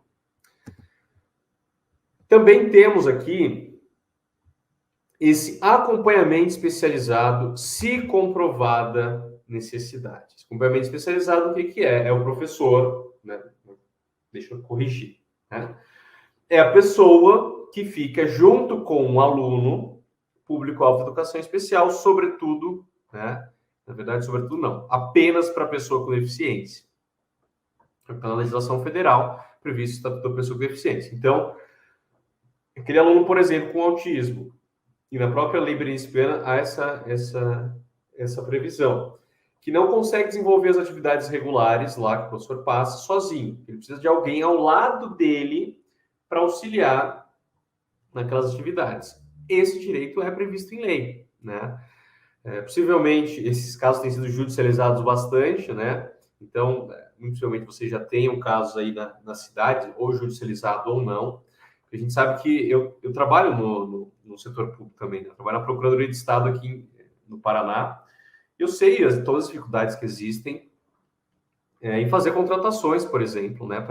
Também temos aqui esse acompanhamento especializado, se comprovada necessidade. Esse acompanhamento especializado, o que é? É o professor, né? Deixa eu corrigir, né? É a pessoa que fica junto com o aluno, público-alvo de educação especial, sobretudo, né? Na verdade, sobretudo não, apenas para a pessoa com deficiência. Então, na legislação federal, previsto o Estatuto da Pessoa com Deficiência. Então, aquele aluno, por exemplo, com autismo, e na própria lei Berenice Viana há essa previsão, que não consegue desenvolver as atividades regulares lá que o professor passa sozinho. Ele precisa de alguém ao lado dele para auxiliar naquelas atividades. esse direito é previsto em lei, né? Possivelmente, esses casos têm sido judicializados bastante, né? Então, muito possivelmente você já tem um caso aí na cidade, ou judicializado ou não. A gente sabe que eu trabalho no setor público também, né? Eu trabalho na Procuradoria de Estado aqui no Paraná. Eu sei todas as dificuldades que existem em fazer contratações, por exemplo, né?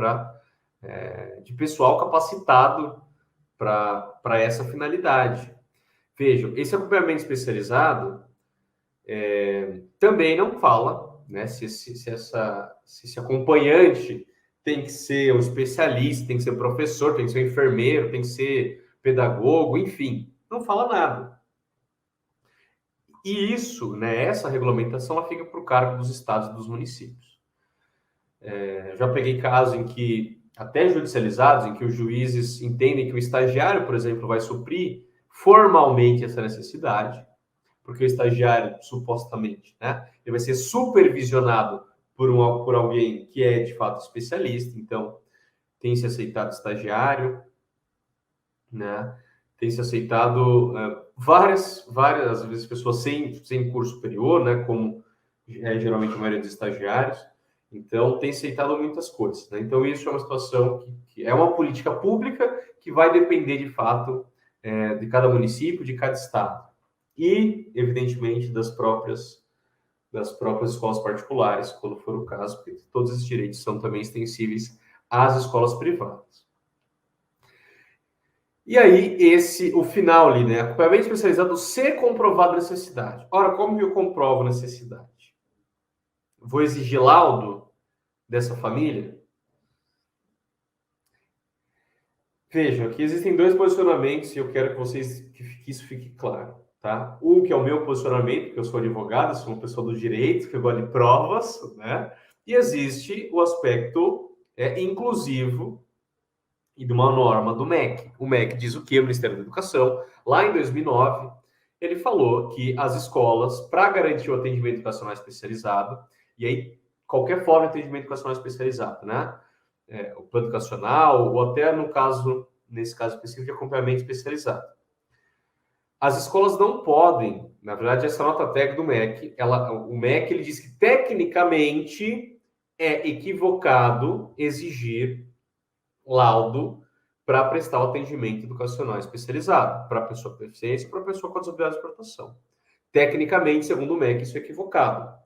De pessoal capacitado para essa finalidade. Vejam, esse acompanhamento especializado também não fala, né, se esse acompanhante tem que ser um especialista, tem que ser professor, tem que ser um enfermeiro, tem que ser pedagogo, enfim, não fala nada. E isso, né, essa regulamentação, ela fica por cargo dos estados e dos municípios. Já peguei casos em que, até judicializados, em que os juízes entendem que o estagiário, por exemplo, vai suprir formalmente essa necessidade, porque o estagiário, supostamente, né, ele vai ser supervisionado por alguém que é, de fato, especialista. Então, tem se aceitado estagiário, né, tem se aceitado várias, às vezes, pessoas sem curso superior, né, como é geralmente a maioria dos estagiários. Então, tem aceitado muitas coisas, né? Então, isso é uma situação que é uma política pública que vai depender, de fato, de cada município, de cada estado. E, evidentemente, das próprias escolas particulares, quando for o caso, porque todos esses direitos são também extensíveis às escolas privadas. E aí, o final ali, né? Acompanhamento especializado, ser comprovado a necessidade. Ora, como que eu comprovo a necessidade? Vou exigir laudo dessa família? Vejam, aqui existem dois posicionamentos e eu quero que isso fique claro, tá? Um que é o meu posicionamento, porque eu sou advogado, sou uma pessoa do direito, que eu gosto de provas, né? E existe o aspecto inclusivo e de uma norma do MEC. O MEC diz o quê? O Ministério da Educação, lá em 2009, ele falou que as escolas, para garantir o atendimento educacional especializado, e aí qualquer forma de atendimento educacional especializado, né? O plano educacional, ou até nesse caso específico, de acompanhamento especializado. As escolas não podem, na verdade, essa nota técnica do MEC, o MEC ele diz que tecnicamente é equivocado exigir laudo para prestar o atendimento educacional especializado, para a pessoa com deficiência, para a pessoa com desabilidade de exportação. Tecnicamente, segundo o MEC, isso é equivocado.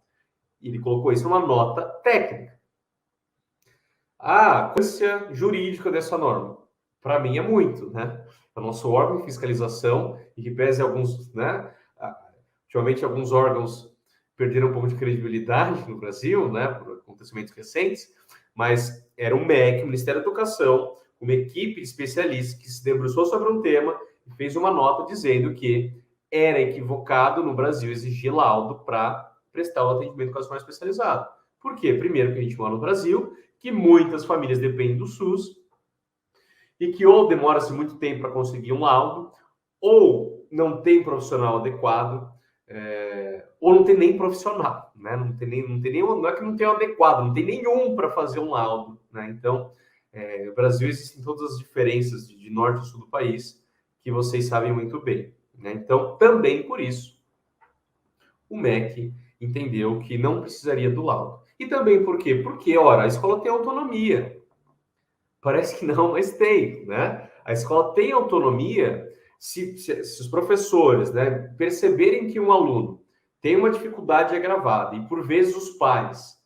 Ele colocou isso numa nota técnica. A consequência jurídica dessa norma, para mim, é muito, né? O nosso órgão de fiscalização, e que pese alguns, né? Ultimamente, alguns órgãos perderam um pouco de credibilidade no Brasil, né? Por acontecimentos recentes, mas era o MEC, o Ministério da Educação, uma equipe de especialistas que se debruçou sobre um tema e fez uma nota dizendo que era equivocado no Brasil exigir laudo para prestar o atendimento educacional especializado. Por quê? Primeiro, que a gente mora no Brasil, que muitas famílias dependem do SUS e que ou demora-se muito tempo para conseguir um laudo, ou não tem profissional adequado, ou não tem nem profissional, né? Não é que não tem um adequado, não tem nenhum para fazer um laudo, né? Então, no Brasil existem todas as diferenças de norte a sul do país, que vocês sabem muito bem, né? Então, também por isso, o MEC entendeu que não precisaria do laudo. E também por quê? Porque, ora, a escola tem autonomia. Parece que não, mas tem, né? A escola tem autonomia se os professores, né, perceberem que um aluno tem uma dificuldade agravada e, por vezes, os pais,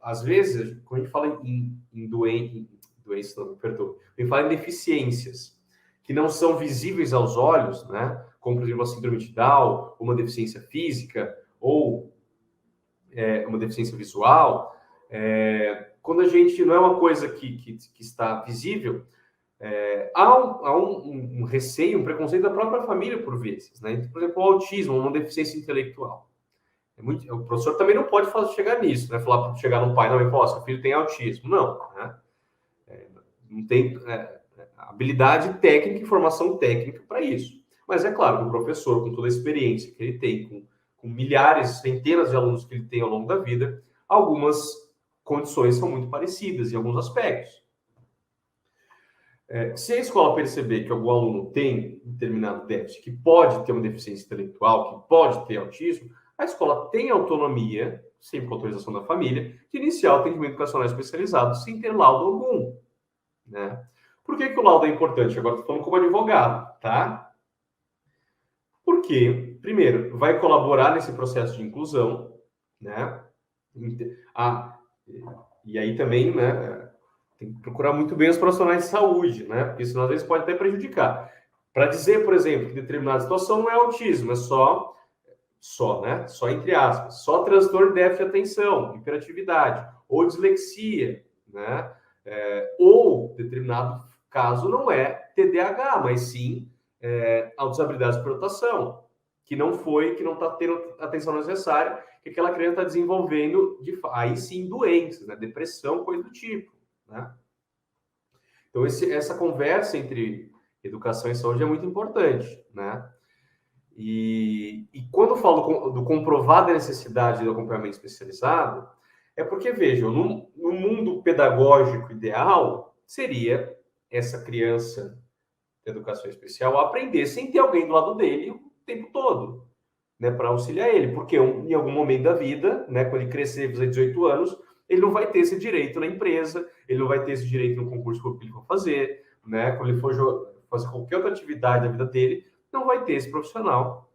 às vezes, quando a gente fala em doença, não, perdão, a gente fala em deficiências que não são visíveis aos olhos, né, como, por exemplo, a síndrome de Down, uma deficiência física ou uma deficiência visual, quando a gente não é uma coisa que está visível, há um receio, um preconceito da própria família por vezes, né? Então, por exemplo, o autismo, uma deficiência intelectual. O professor também não pode chegar nisso, né? Chegar num pai e na mãe e falar, seu filho tem autismo. Não, né? Não tem habilidade técnica e formação técnica para isso. Mas é claro que o professor, com toda a experiência que ele tem, com milhares, centenas de alunos que ele tem ao longo da vida, algumas condições são muito parecidas em alguns aspectos. Se a escola perceber que algum aluno tem determinado déficit, que pode ter uma deficiência intelectual, que pode ter autismo, a escola tem autonomia, sempre com autorização da família, de iniciar o atendimento educacional especializado sem ter laudo algum, né? Por que o laudo é importante? Agora estou falando como advogado, tá? Porque, primeiro, vai colaborar nesse processo de inclusão, né? E aí também, né, tem que procurar muito bem os profissionais de saúde, né? Porque senão às vezes pode até prejudicar. Para dizer, por exemplo, que determinada situação não é autismo, é só, né? Só entre aspas, só transtorno de déficit de atenção, hiperatividade, ou dislexia, né? Ou determinado caso não é TDAH, mas sim autodesabilidade de superdotação, que não está tendo atenção necessária, que aquela criança está desenvolvendo, aí sim, doenças, né? Depressão, coisa do tipo, né? Então, essa conversa entre educação e saúde é muito importante, né? E quando eu falo do comprovada necessidade do acompanhamento especializado, é porque, vejam, no mundo pedagógico ideal, seria essa criança de educação especial aprender sem ter alguém do lado dele o tempo todo, né, para auxiliar ele, porque em algum momento da vida, né, quando ele crescer, fazer 18 anos, ele não vai ter esse direito na empresa, ele não vai ter esse direito no concurso público que ele for fazer, né, quando ele for fazer qualquer outra atividade da vida dele, não vai ter esse profissional.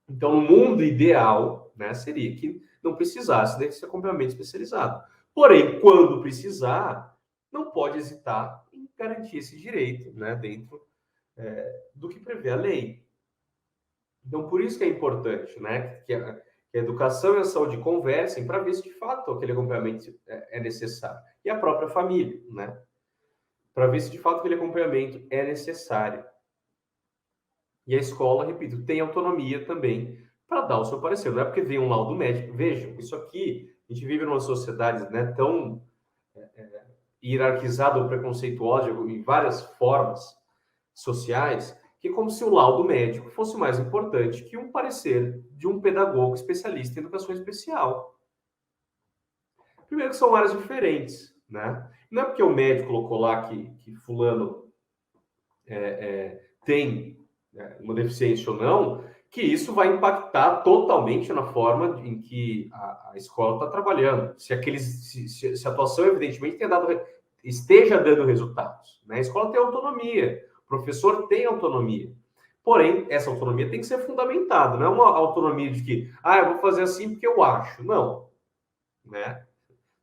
Então, no mundo ideal, né, seria que não precisasse desse acompanhamento especializado. Porém, quando precisar, não pode hesitar em garantir esse direito, né, dentro do que prevê a lei. Então, por isso que é importante, né, que a educação e a saúde conversem para ver se, de fato, aquele acompanhamento é necessário. E a própria família, né, para ver se, de fato, aquele acompanhamento é necessário. E a escola, repito, tem autonomia também para dar o seu parecer. Não é porque vem um laudo médico. Vejam, isso aqui, a gente vive numa sociedade, né, tão hierarquizada ou preconceituosa em várias formas sociais, que é como se o laudo médico fosse mais importante que um parecer de um pedagogo especialista em educação especial. Primeiro que são áreas diferentes, né? Não é porque o médico colocou lá que fulano tem uma deficiência ou não, que isso vai impactar totalmente na forma em que a escola está trabalhando. Se a atuação, evidentemente, esteja dando resultados, né? A escola tem autonomia, o professor tem autonomia. Porém, essa autonomia tem que ser fundamentada, não é uma autonomia de que, eu vou fazer assim porque eu acho. Não, né?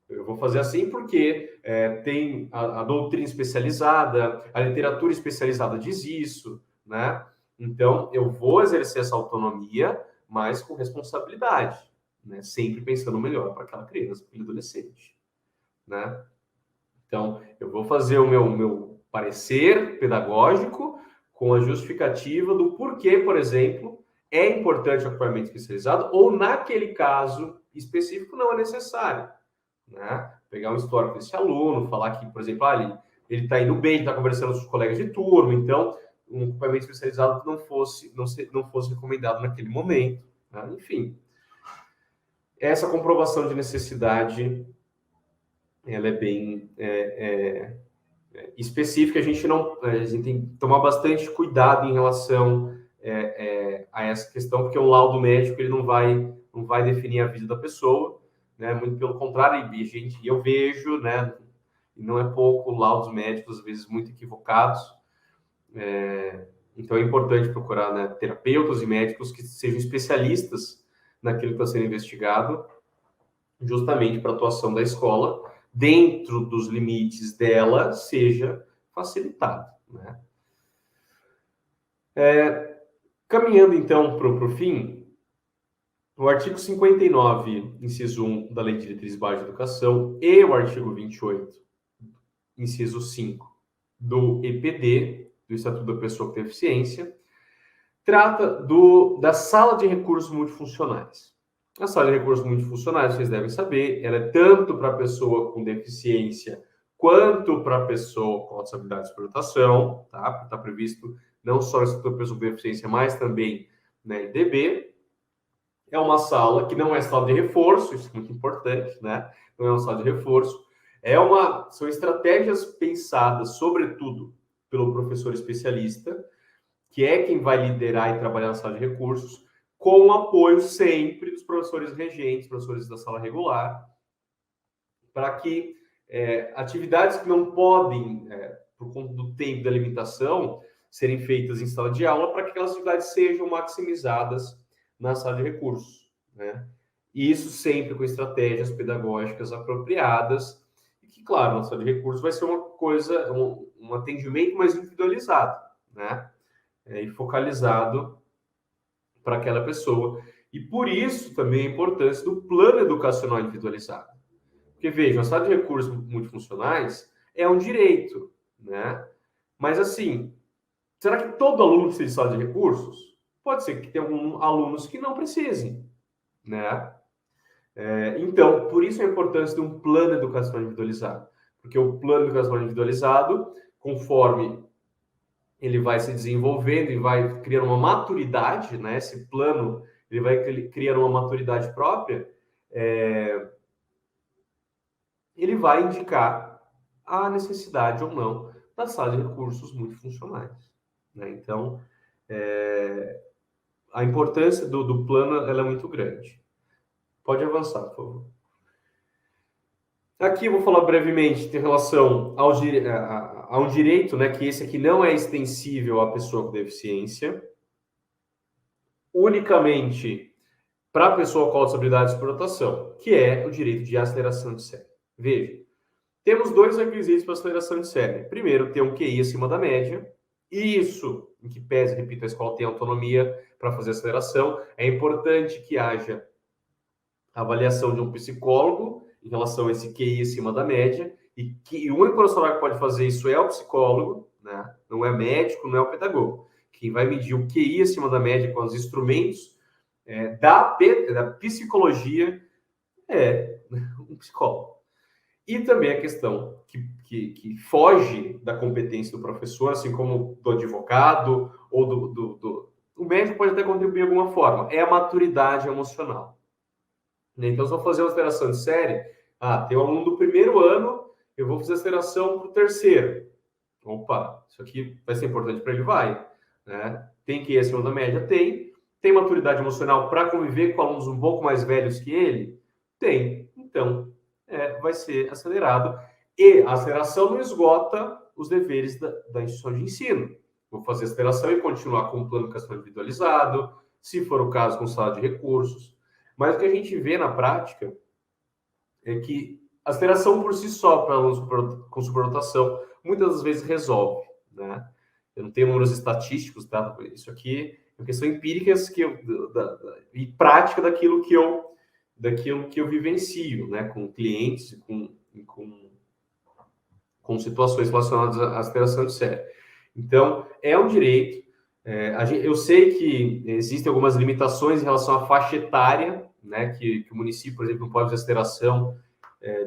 Eu vou fazer assim porque tem a doutrina especializada, a literatura especializada diz isso, né? Então, eu vou exercer essa autonomia, mas com responsabilidade, né? Sempre pensando melhor para aquela criança, para aquele adolescente, né? Então, eu vou fazer o meu parecer pedagógico com a justificativa do porquê, por exemplo, é importante o acompanhamento especializado ou, naquele caso específico, não é necessário, né? Pegar um histórico desse aluno, falar que, por exemplo, ele está indo bem, está conversando com os colegas de turma, então um acompanhamento especializado não fosse recomendado naquele momento, né? Enfim, essa comprovação de necessidade, ela é bem específica. A gente tem que tomar bastante cuidado em relação a essa questão, porque o laudo médico ele não vai definir a vida da pessoa, né? Muito pelo contrário, eu vejo, né, e não é pouco, laudos médicos às vezes muito equivocados. Então é importante procurar, né, terapeutas e médicos que sejam especialistas naquilo que está sendo investigado, justamente para a atuação da escola, dentro dos limites dela, seja facilitado, né? Caminhando, então, para o fim, o artigo 59, inciso 1 da Lei de Diretrizes Básicas de Educação e o artigo 28, inciso 5 do EPD, do Estatuto da Pessoa com Deficiência, trata da Sala de Recursos Multifuncionais. A Sala de Recursos Multifuncionais, vocês devem saber, ela é tanto para a pessoa com deficiência quanto para a pessoa com autodesabilidade de superdotação, tá? Está previsto não só no Estatuto da Pessoa com Deficiência, mas também na LDB. É uma sala que não é sala de reforço, isso é muito importante, né? Não é uma sala de reforço. São estratégias pensadas, sobretudo, pelo professor especialista, que é quem vai liderar e trabalhar na sala de recursos, com o apoio sempre dos professores regentes, professores da sala regular, para que atividades que não podem, por conta do tempo da limitação, serem feitas em sala de aula, para que aquelas atividades sejam maximizadas na sala de recursos, né? E isso sempre com estratégias pedagógicas apropriadas, e que, claro, na sala de recursos vai ser uma coisa, um atendimento mais individualizado, né? E focalizado para aquela pessoa. E por isso também a importância do plano educacional individualizado. Porque, vejam, a sala de recursos multifuncionais é um direito, né? Mas, assim, será que todo aluno precisa de sala de recursos? Pode ser que tenha alguns alunos que não precisem, né? Então, por isso a importância de um plano educacional individualizado. Porque o plano educacional individualizado, conforme ele vai se desenvolvendo e vai criando uma maturidade, né? Esse plano, ele vai criando uma maturidade própria, ele vai indicar a necessidade ou não da sala de recursos multifuncionais, né? Então, a importância do plano ela é muito grande. Pode avançar, por favor. Aqui eu vou falar brevemente em relação a um direito, né, que esse aqui não é extensível à pessoa com deficiência, unicamente para a pessoa com habilidade de exploração, que é o direito de aceleração de série. Veja, temos dois requisitos para aceleração de série. Primeiro, ter um QI acima da média. Isso, em que pese, repito, a escola tem autonomia para fazer aceleração. É importante que haja avaliação de um psicólogo em relação a esse QI acima da média, e que o único profissional que pode fazer isso é o psicólogo, né? Não é médico, não é o pedagogo. Quem vai medir o QI acima da média com os instrumentos da psicologia é um psicólogo. E também a questão que foge da competência do professor, assim como do advogado ou o médico pode até contribuir de alguma forma, é a maturidade emocional. Então, se eu vou fazer uma aceleração de série, tem um aluno do primeiro ano, eu vou fazer aceleração para o terceiro. Opa, isso aqui vai ser importante para ele? Vai. Né? Tem que ir acima da média? Tem maturidade emocional para conviver com alunos um pouco mais velhos que ele? Tem. Então, vai ser acelerado. E a aceleração não esgota os deveres da instituição de ensino. Vou fazer aceleração e continuar com o plano educacional individualizado, se for o caso, com sala de recursos. Mas o que a gente vê na prática é que a aceleração por si só para alunos com superdotação muitas das vezes resolve, né? Eu não tenho números estatísticos, tá? Isso aqui é uma questão empírica e prática daquilo que eu vivencio, né? Com clientes e com situações relacionadas à aceleração de série. Então, é um direito. Eu sei que existem algumas limitações em relação à faixa etária, né, que o município, por exemplo, não pode fazer aceleração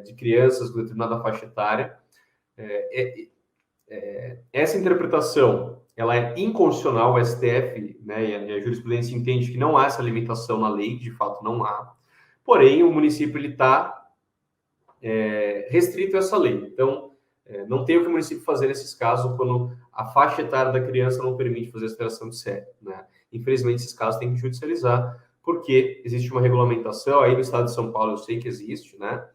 de crianças com determinada faixa etária. Essa interpretação ela é inconstitucional, o STF, né, e a jurisprudência entende que não há essa limitação na lei, de fato não há. Porém, o município está restrito a essa lei. Então, não tem o que o município fazer nesses casos quando a faixa etária da criança não permite fazer aceleração de série, né? Infelizmente, esses casos têm que judicializar, porque existe uma regulamentação, aí no estado de São Paulo eu sei que existe, né?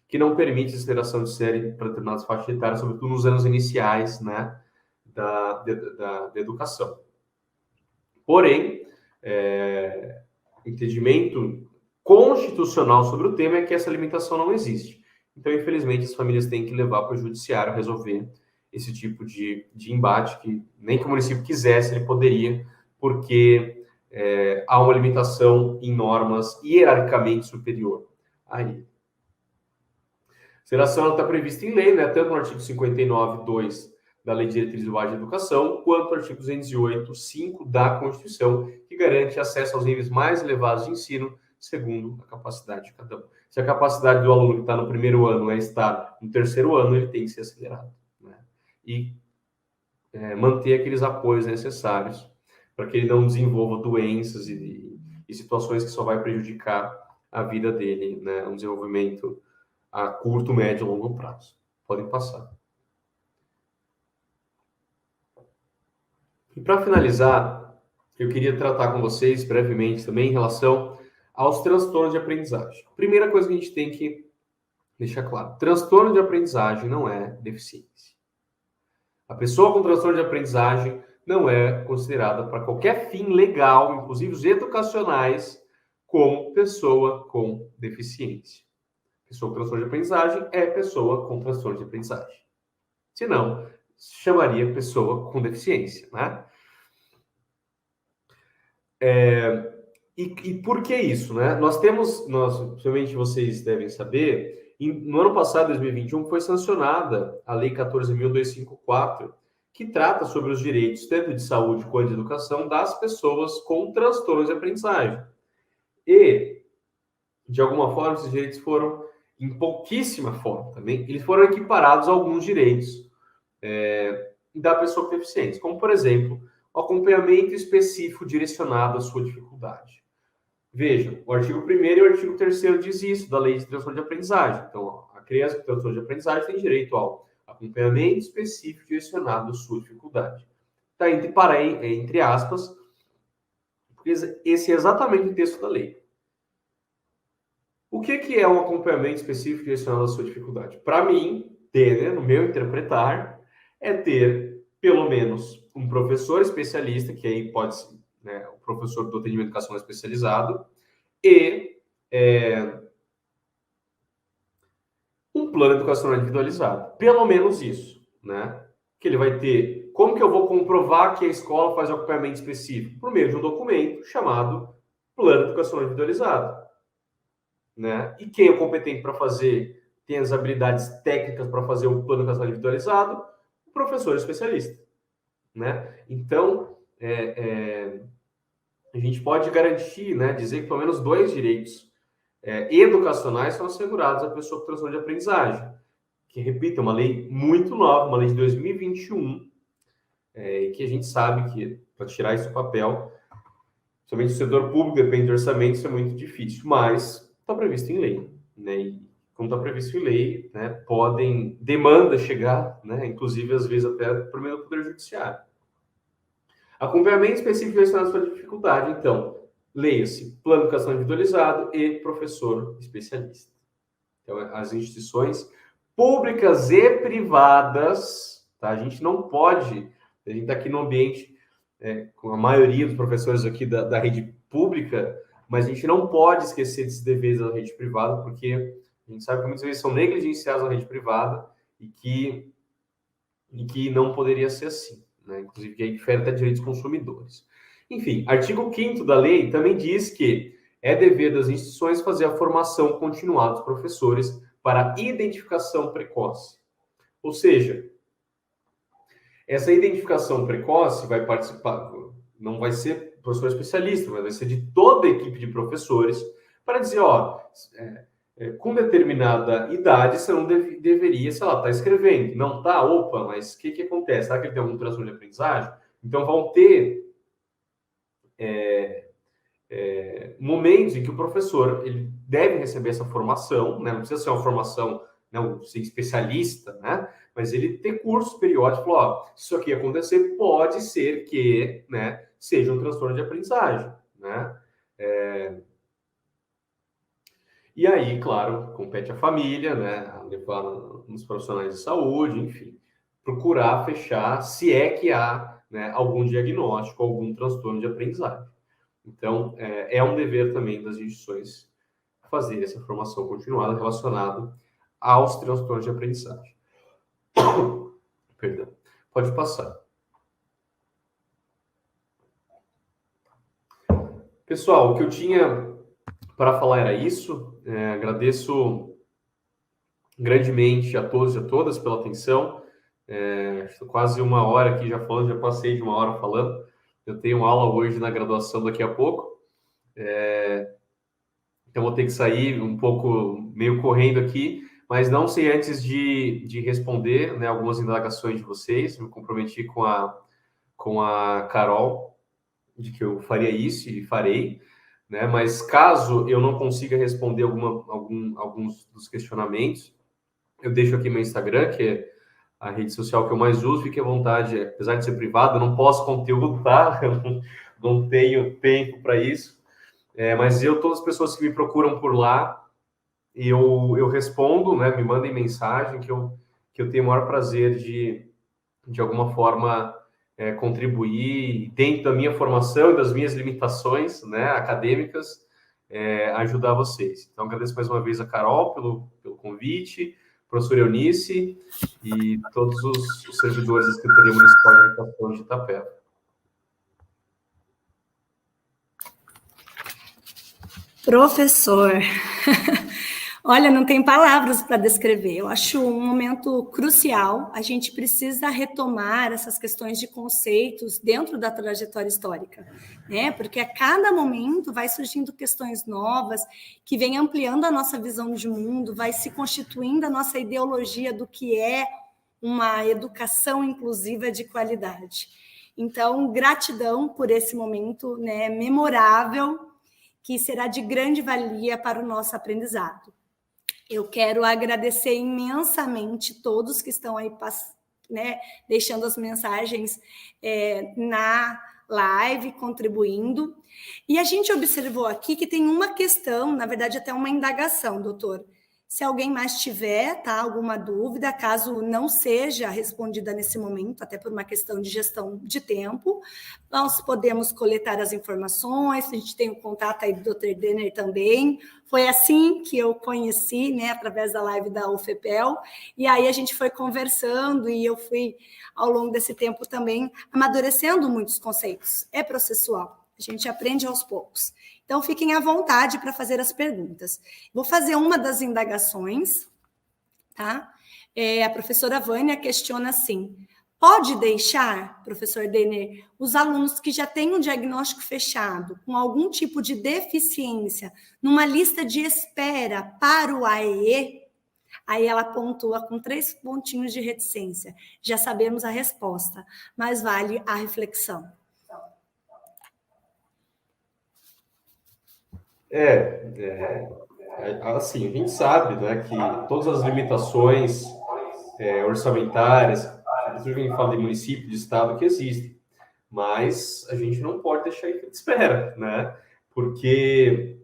Que não permite aceleração de série para determinadas faixas etárias, sobretudo nos anos iniciais, né? Da educação. Porém, entendimento constitucional sobre o tema é que essa limitação não existe. Então, infelizmente, as famílias têm que levar para o judiciário resolver esse tipo de embate, que nem que o município quisesse, ele poderia, porque há uma limitação em normas hierarquicamente superior a ele. A aceleração está prevista em lei, né, tanto no artigo 59.2 da Lei de Diretrizes Básicas de Educação, quanto no artigo 208.5 da Constituição, que garante acesso aos níveis mais elevados de ensino, segundo a capacidade de cada um. Se a capacidade do aluno que está no primeiro ano é estar no terceiro ano, ele tem que ser acelerado, né? E manter aqueles apoios necessários para que ele não desenvolva doenças e situações que só vai prejudicar a vida dele, né? Um desenvolvimento a curto, médio e longo prazo. Podem passar. E para finalizar, eu queria tratar com vocês brevemente também em relação aos transtornos de aprendizagem. Primeira coisa que a gente tem que deixar claro: transtorno de aprendizagem não é deficiência. A pessoa com transtorno de aprendizagem não é considerada para qualquer fim legal, inclusive os educacionais, como pessoa com deficiência. Pessoa com transtorno de aprendizagem é pessoa com transtorno de aprendizagem. Se não, chamaria pessoa com deficiência, né? E por que isso, né? Principalmente vocês devem saber, no ano passado, 2021, foi sancionada a Lei 14.254, que trata sobre os direitos, tanto de saúde quanto de educação, das pessoas com transtornos de aprendizagem. E, de alguma forma, esses direitos foram, em pouquíssima forma também, eles foram equiparados a alguns direitos da pessoa com deficiência, como, por exemplo, o acompanhamento específico direcionado à sua dificuldade. Vejam, o artigo 1º e o artigo 3º diz isso, da Lei de Transtorno de Aprendizagem. Então, a criança com transtorno de aprendizagem tem direito ao acompanhamento específico direcionado à sua dificuldade. Está entre aspas, porque esse é exatamente o texto da lei. O que é um acompanhamento específico direcionado à sua dificuldade? Para mim, no meu interpretar, é ter, pelo menos, um professor especialista, que aí pode ser, né, o professor do atendimento educacional especializado, e um plano educacional individualizado. Pelo menos isso, né? Que ele vai ter... Como que eu vou comprovar que a escola faz acompanhamento específico? Por meio de um documento chamado Plano Educacional Individualizado, né? E quem é competente para fazer, tem as habilidades técnicas para fazer um plano educacional individualizado? O professor especialista, né? Então, a gente pode garantir, né, dizer que pelo menos 2 direitos educacionais são assegurados à pessoa com transtorno de aprendizagem, que, repito, é uma lei muito nova, uma lei de 2021, e que a gente sabe que, para tirar isso do papel, somente o setor público, depende do orçamento, isso é muito difícil, mas está previsto em lei, né? E como está previsto em lei, né, podem demanda chegar, né, inclusive às vezes até por meio do Poder Judiciário. Acompanhamento específico direcionado à sua dificuldade, então, leia-se plano de educação individualizado e professor especialista. Então, as instituições públicas e privadas, tá? A gente não pode, a gente está aqui no ambiente com a maioria dos professores aqui da rede pública, mas a gente não pode esquecer desses deveres da rede privada, porque a gente sabe que muitas vezes são negligenciados na rede privada e que não poderia ser assim, né? Inclusive que aí difere até direitos consumidores. Enfim, artigo 5º da lei também diz que é dever das instituições fazer a formação continuada dos professores para identificação precoce. Ou seja, essa identificação precoce vai participar, não vai ser professor especialista, mas vai ser de toda a equipe de professores, para dizer, com determinada idade, você não deveria, sei lá, estar escrevendo. Não está? Opa, mas o que acontece? Será que ele tem algum transtorno de aprendizagem? Então, vão ter momentos em que o professor ele deve receber essa formação, né? Não precisa ser uma formação, não ser especialista, né? Mas ele ter cursos periódicos, se isso aqui acontecer, pode ser que, né, seja um transtorno de aprendizagem, né? E aí, claro, compete à família, né, levar nos profissionais de saúde, enfim, procurar fechar se é que há, né, algum diagnóstico, algum transtorno de aprendizagem. Então, é um dever também das instituições fazer essa formação continuada relacionada aos transtornos de aprendizagem. Perdão. Pode passar. Pessoal, o que eu tinha para falar era isso. Agradeço grandemente a todos e a todas pela atenção. Estou quase 1 hora aqui já falando, já passei de 1 hora falando. Eu tenho aula hoje na graduação daqui a pouco. Então vou ter que sair um pouco, meio correndo aqui, mas não sei antes de responder, né, algumas indagações de vocês. Me comprometi com a Carol de que eu faria isso e farei, né? Mas caso eu não consiga responder alguns dos questionamentos, eu deixo aqui meu Instagram, que é a rede social que eu mais uso, fique à vontade, apesar de ser privado, eu não posto conteúdo, tá? Eu não tenho tempo para isso, mas todas as pessoas que me procuram por lá, eu respondo, né? Me mandem mensagem que eu tenho o maior prazer de alguma forma, contribuir dentro da minha formação e das minhas limitações, né, acadêmicas, ajudar vocês. Então, agradeço mais uma vez a Carol pelo convite, professor Eunice e todos os servidores da Secretaria Municipal de Educação de Itapeva. Professor, olha, não tem palavras para descrever. Eu acho um momento crucial. A gente precisa retomar essas questões de conceitos dentro da trajetória histórica, né? Porque a cada momento vai surgindo questões novas que vêm ampliando a nossa visão de mundo, vai se constituindo a nossa ideologia do que é uma educação inclusiva de qualidade. Então, gratidão por esse momento, né, memorável, que será de grande valia para o nosso aprendizado. Eu quero agradecer imensamente todos que estão aí, né, deixando as mensagens na live, contribuindo. E a gente observou aqui que tem uma questão, na verdade, até uma indagação, doutor. Se alguém mais tiver, tá, alguma dúvida, caso não seja respondida nesse momento, até por uma questão de gestão de tempo, nós podemos coletar as informações, a gente tem o contato aí do Dr. Denner também. Foi assim que eu conheci, né, através da live da UFPEL, e aí a gente foi conversando e eu fui, ao longo desse tempo também, amadurecendo muitos conceitos. É processual, a gente aprende aos poucos. Então, fiquem à vontade para fazer as perguntas. Vou fazer uma das indagações, tá? A professora Vânia questiona assim: pode deixar, professor Denner, os alunos que já têm um diagnóstico fechado, com algum tipo de deficiência, numa lista de espera para o AEE? Aí ela pontua com 3 pontinhos de reticência. Já sabemos a resposta, mas vale a reflexão. Assim, a gente sabe, né, que todas as limitações orçamentárias, a gente fala de município, de estado, que existem, mas a gente não pode deixar em espera, né, porque,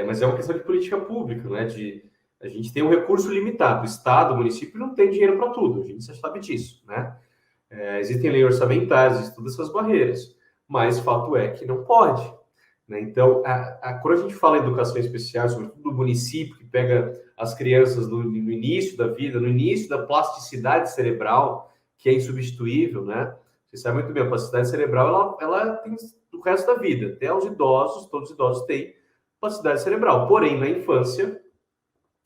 mas é uma questão de política pública, né, a gente tem um recurso limitado, o estado, o município não tem dinheiro para tudo, a gente já sabe disso, né, existem leis orçamentárias, existem todas essas barreiras, mas fato é que não pode. Então, quando a gente fala em educação especial, sobretudo do município, que pega as crianças no início da vida, no início da plasticidade cerebral, que é insubstituível, né? Você sabe muito bem, a plasticidade cerebral, ela tem o resto da vida. Até os idosos, todos os idosos têm plasticidade cerebral. Porém, na infância,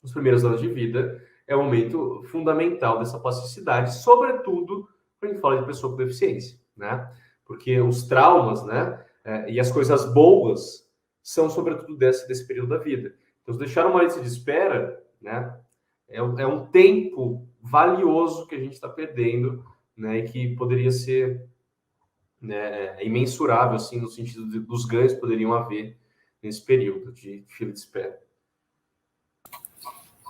nos primeiros anos de vida, é o momento fundamental dessa plasticidade, sobretudo quando a gente fala de pessoa com deficiência, né? Porque os traumas, né? E as coisas boas são, sobretudo, desse período da vida. Então, se deixar uma lista de espera, né, é um tempo valioso que a gente está perdendo, né, e que poderia ser, né, imensurável, assim, no sentido dos ganhos que poderiam haver nesse período de fila de espera.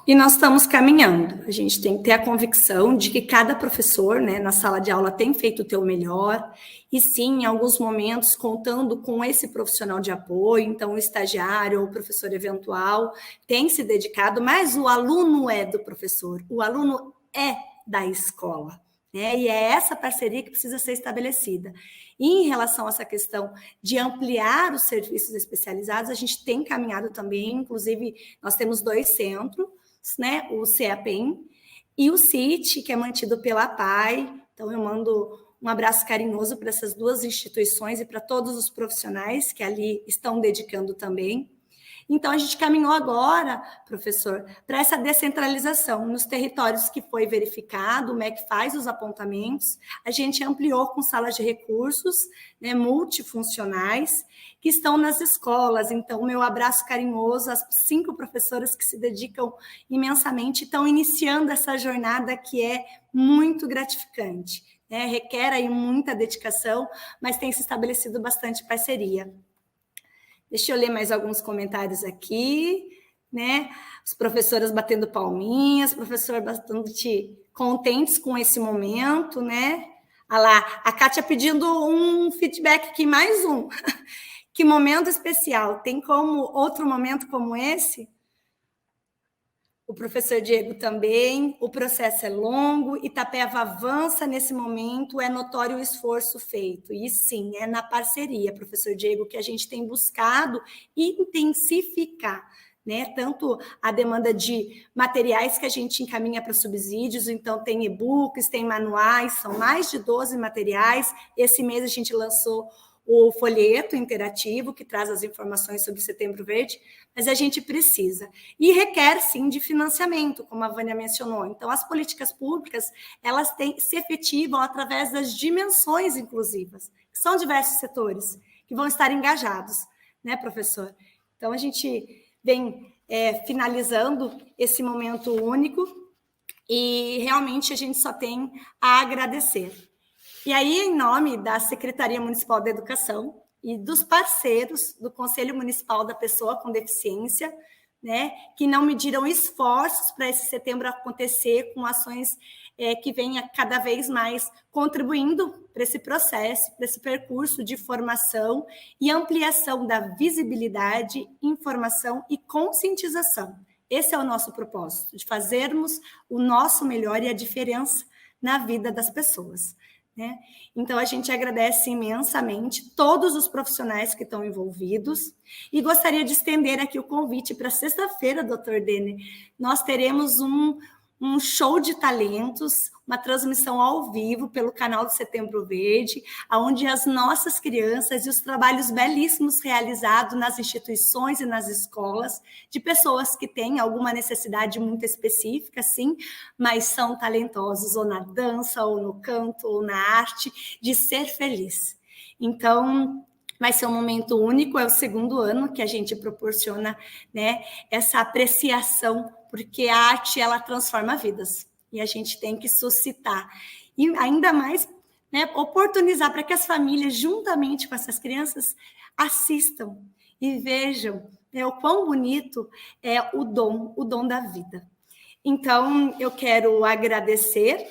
E nós estamos caminhando. A gente tem que ter a convicção de que cada professor, né, na sala de aula tem feito o seu melhor, e sim, em alguns momentos, contando com esse profissional de apoio, então o estagiário ou o professor eventual tem se dedicado, mas o aluno é do professor, o aluno é da escola, né? E é essa parceria que precisa ser estabelecida. E em relação a essa questão de ampliar os serviços especializados, a gente tem caminhado também, inclusive nós temos 2 centros, né, o CEAPEM e o CIT, que é mantido pela PAI. Então, eu mando um abraço carinhoso para essas 2 instituições e para todos os profissionais que ali estão dedicando também. Então, a gente caminhou agora, professor, para essa descentralização. Nos territórios que foi verificado, o MEC faz os apontamentos, a gente ampliou com salas de recursos, né, multifuncionais, que estão nas escolas. Então, meu abraço carinhoso às 5 professoras que se dedicam imensamente, estão iniciando essa jornada que é muito gratificante, né? Requer aí muita dedicação, mas tem se estabelecido bastante parceria. Deixa eu ler mais alguns comentários aqui, né? As professoras batendo palminhas, professor bastante contentes com esse momento, né? Olha lá, a Kátia pedindo um feedback aqui, mais um. Que momento especial. Tem como outro momento como esse? O professor Diego também. O processo é longo, Itapeva avança nesse momento, é notório o esforço feito. E sim, é na parceria, professor Diego, que a gente tem buscado intensificar, né? Tanto a demanda de materiais que a gente encaminha para subsídios, então tem e-books, tem manuais, são mais de 12 materiais. Esse mês a gente lançou o folheto interativo, que traz as informações sobre o Setembro Verde, mas a gente precisa. E requer, sim, de financiamento, como a Vânia mencionou. Então, as políticas públicas, elas se efetivam através das dimensões inclusivas, que são diversos setores, que vão estar engajados, né, professor? Então, a gente vem finalizando esse momento único e, realmente, a gente só tem a agradecer. E aí, em nome da Secretaria Municipal da Educação e dos parceiros do Conselho Municipal da Pessoa com Deficiência, né, que não mediram esforços para esse setembro acontecer com ações que venha cada vez mais contribuindo para esse processo, para esse percurso de formação e ampliação da visibilidade, informação e conscientização. Esse é o nosso propósito, de fazermos o nosso melhor e a diferença na vida das pessoas. Né? Então, a gente agradece imensamente todos os profissionais que estão envolvidos e gostaria de estender aqui o convite para sexta-feira, doutor Denner. Nós teremos um show de talentos, uma transmissão ao vivo pelo canal do Setembro Verde, onde as nossas crianças e os trabalhos belíssimos realizados nas instituições e nas escolas, de pessoas que têm alguma necessidade muito específica, sim, mas são talentosos ou na dança, ou no canto, ou na arte, de ser feliz. Então, vai ser um momento único, é o segundo ano que a gente proporciona, né, essa apreciação, porque a arte, ela transforma vidas, e a gente tem que suscitar, e ainda mais, né, oportunizar para que as famílias, juntamente com essas crianças, assistam e vejam, né, o quão bonito é o dom da vida. Então, eu quero agradecer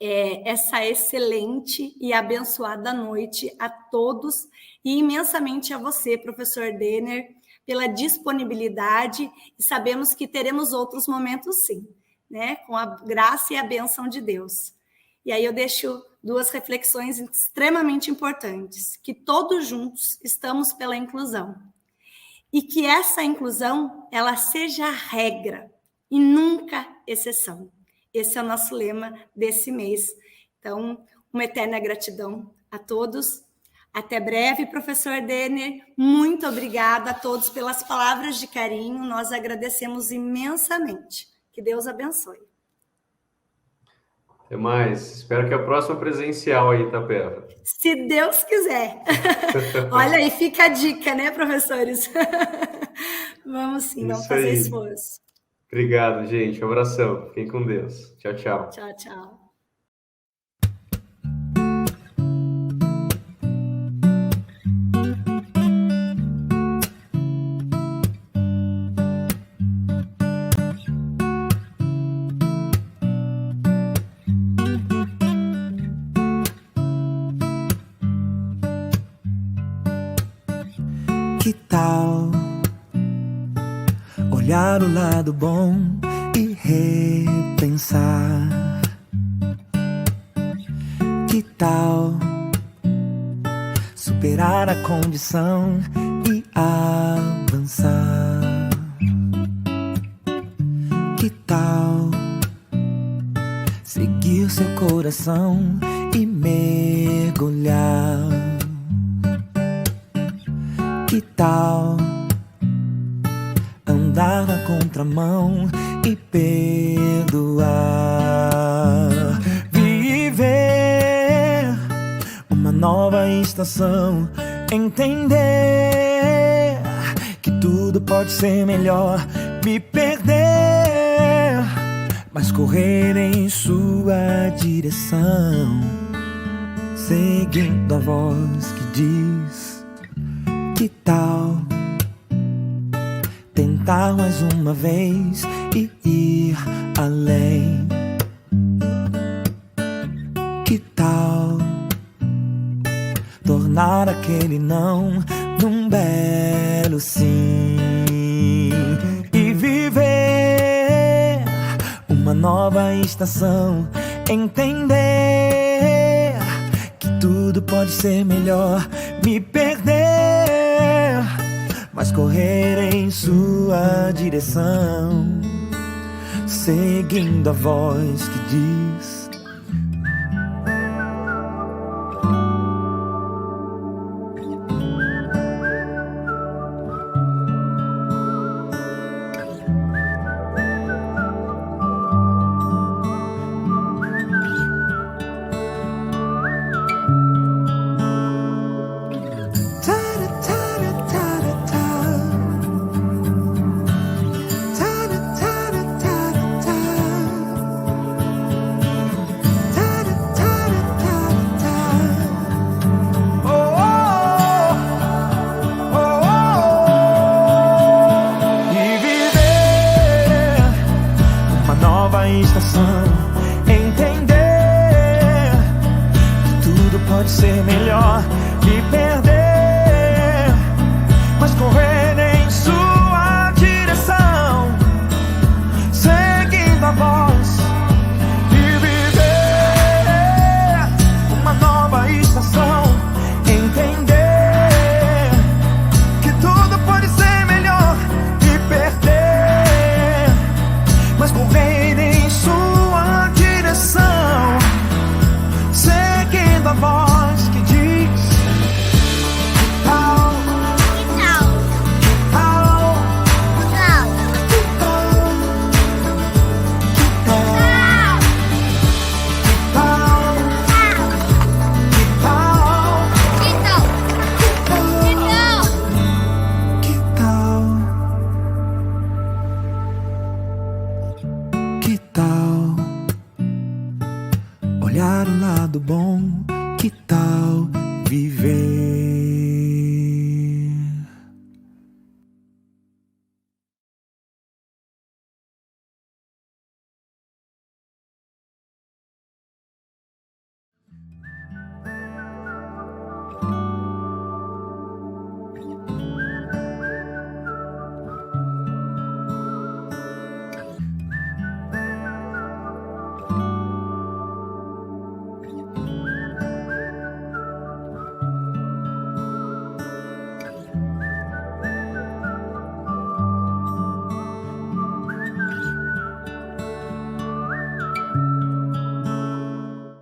essa excelente e abençoada noite a todos, e imensamente a você, professor Denner, pela disponibilidade, e sabemos que teremos outros momentos sim, né? Com a graça e a bênção de Deus. E aí eu deixo duas reflexões extremamente importantes, que todos juntos estamos pela inclusão, e que essa inclusão, ela seja a regra, e nunca exceção. Esse é o nosso lema desse mês. Então, uma eterna gratidão a todos. Até breve, professor Denner. Muito obrigada a todos pelas palavras de carinho. Nós agradecemos imensamente. Que Deus abençoe. Até mais. Espero que a próxima presencial aí, Itapeva. Se Deus quiser. Olha aí, fica a dica, né, professores? Vamos sim, vamos fazer esforço. Obrigado, gente. Um abração. Fiquem com Deus. Tchau, tchau. Tchau, tchau. Que tal olhar o lado bom e repensar? Que tal superar a condição e avançar? Que tal seguir seu coração e mergulhar? Que tal andar na contramão e perdoar? Viver uma nova estação, entender que tudo pode ser melhor, me perder, mas correr em sua direção, seguindo a voz que diz: que tal tentar mais uma vez e ir além? tal tornar aquele não num belo sim e viver uma nova estação, entender que tudo pode ser melhor, me perder, mas correr em sua direção, seguindo a voz que diz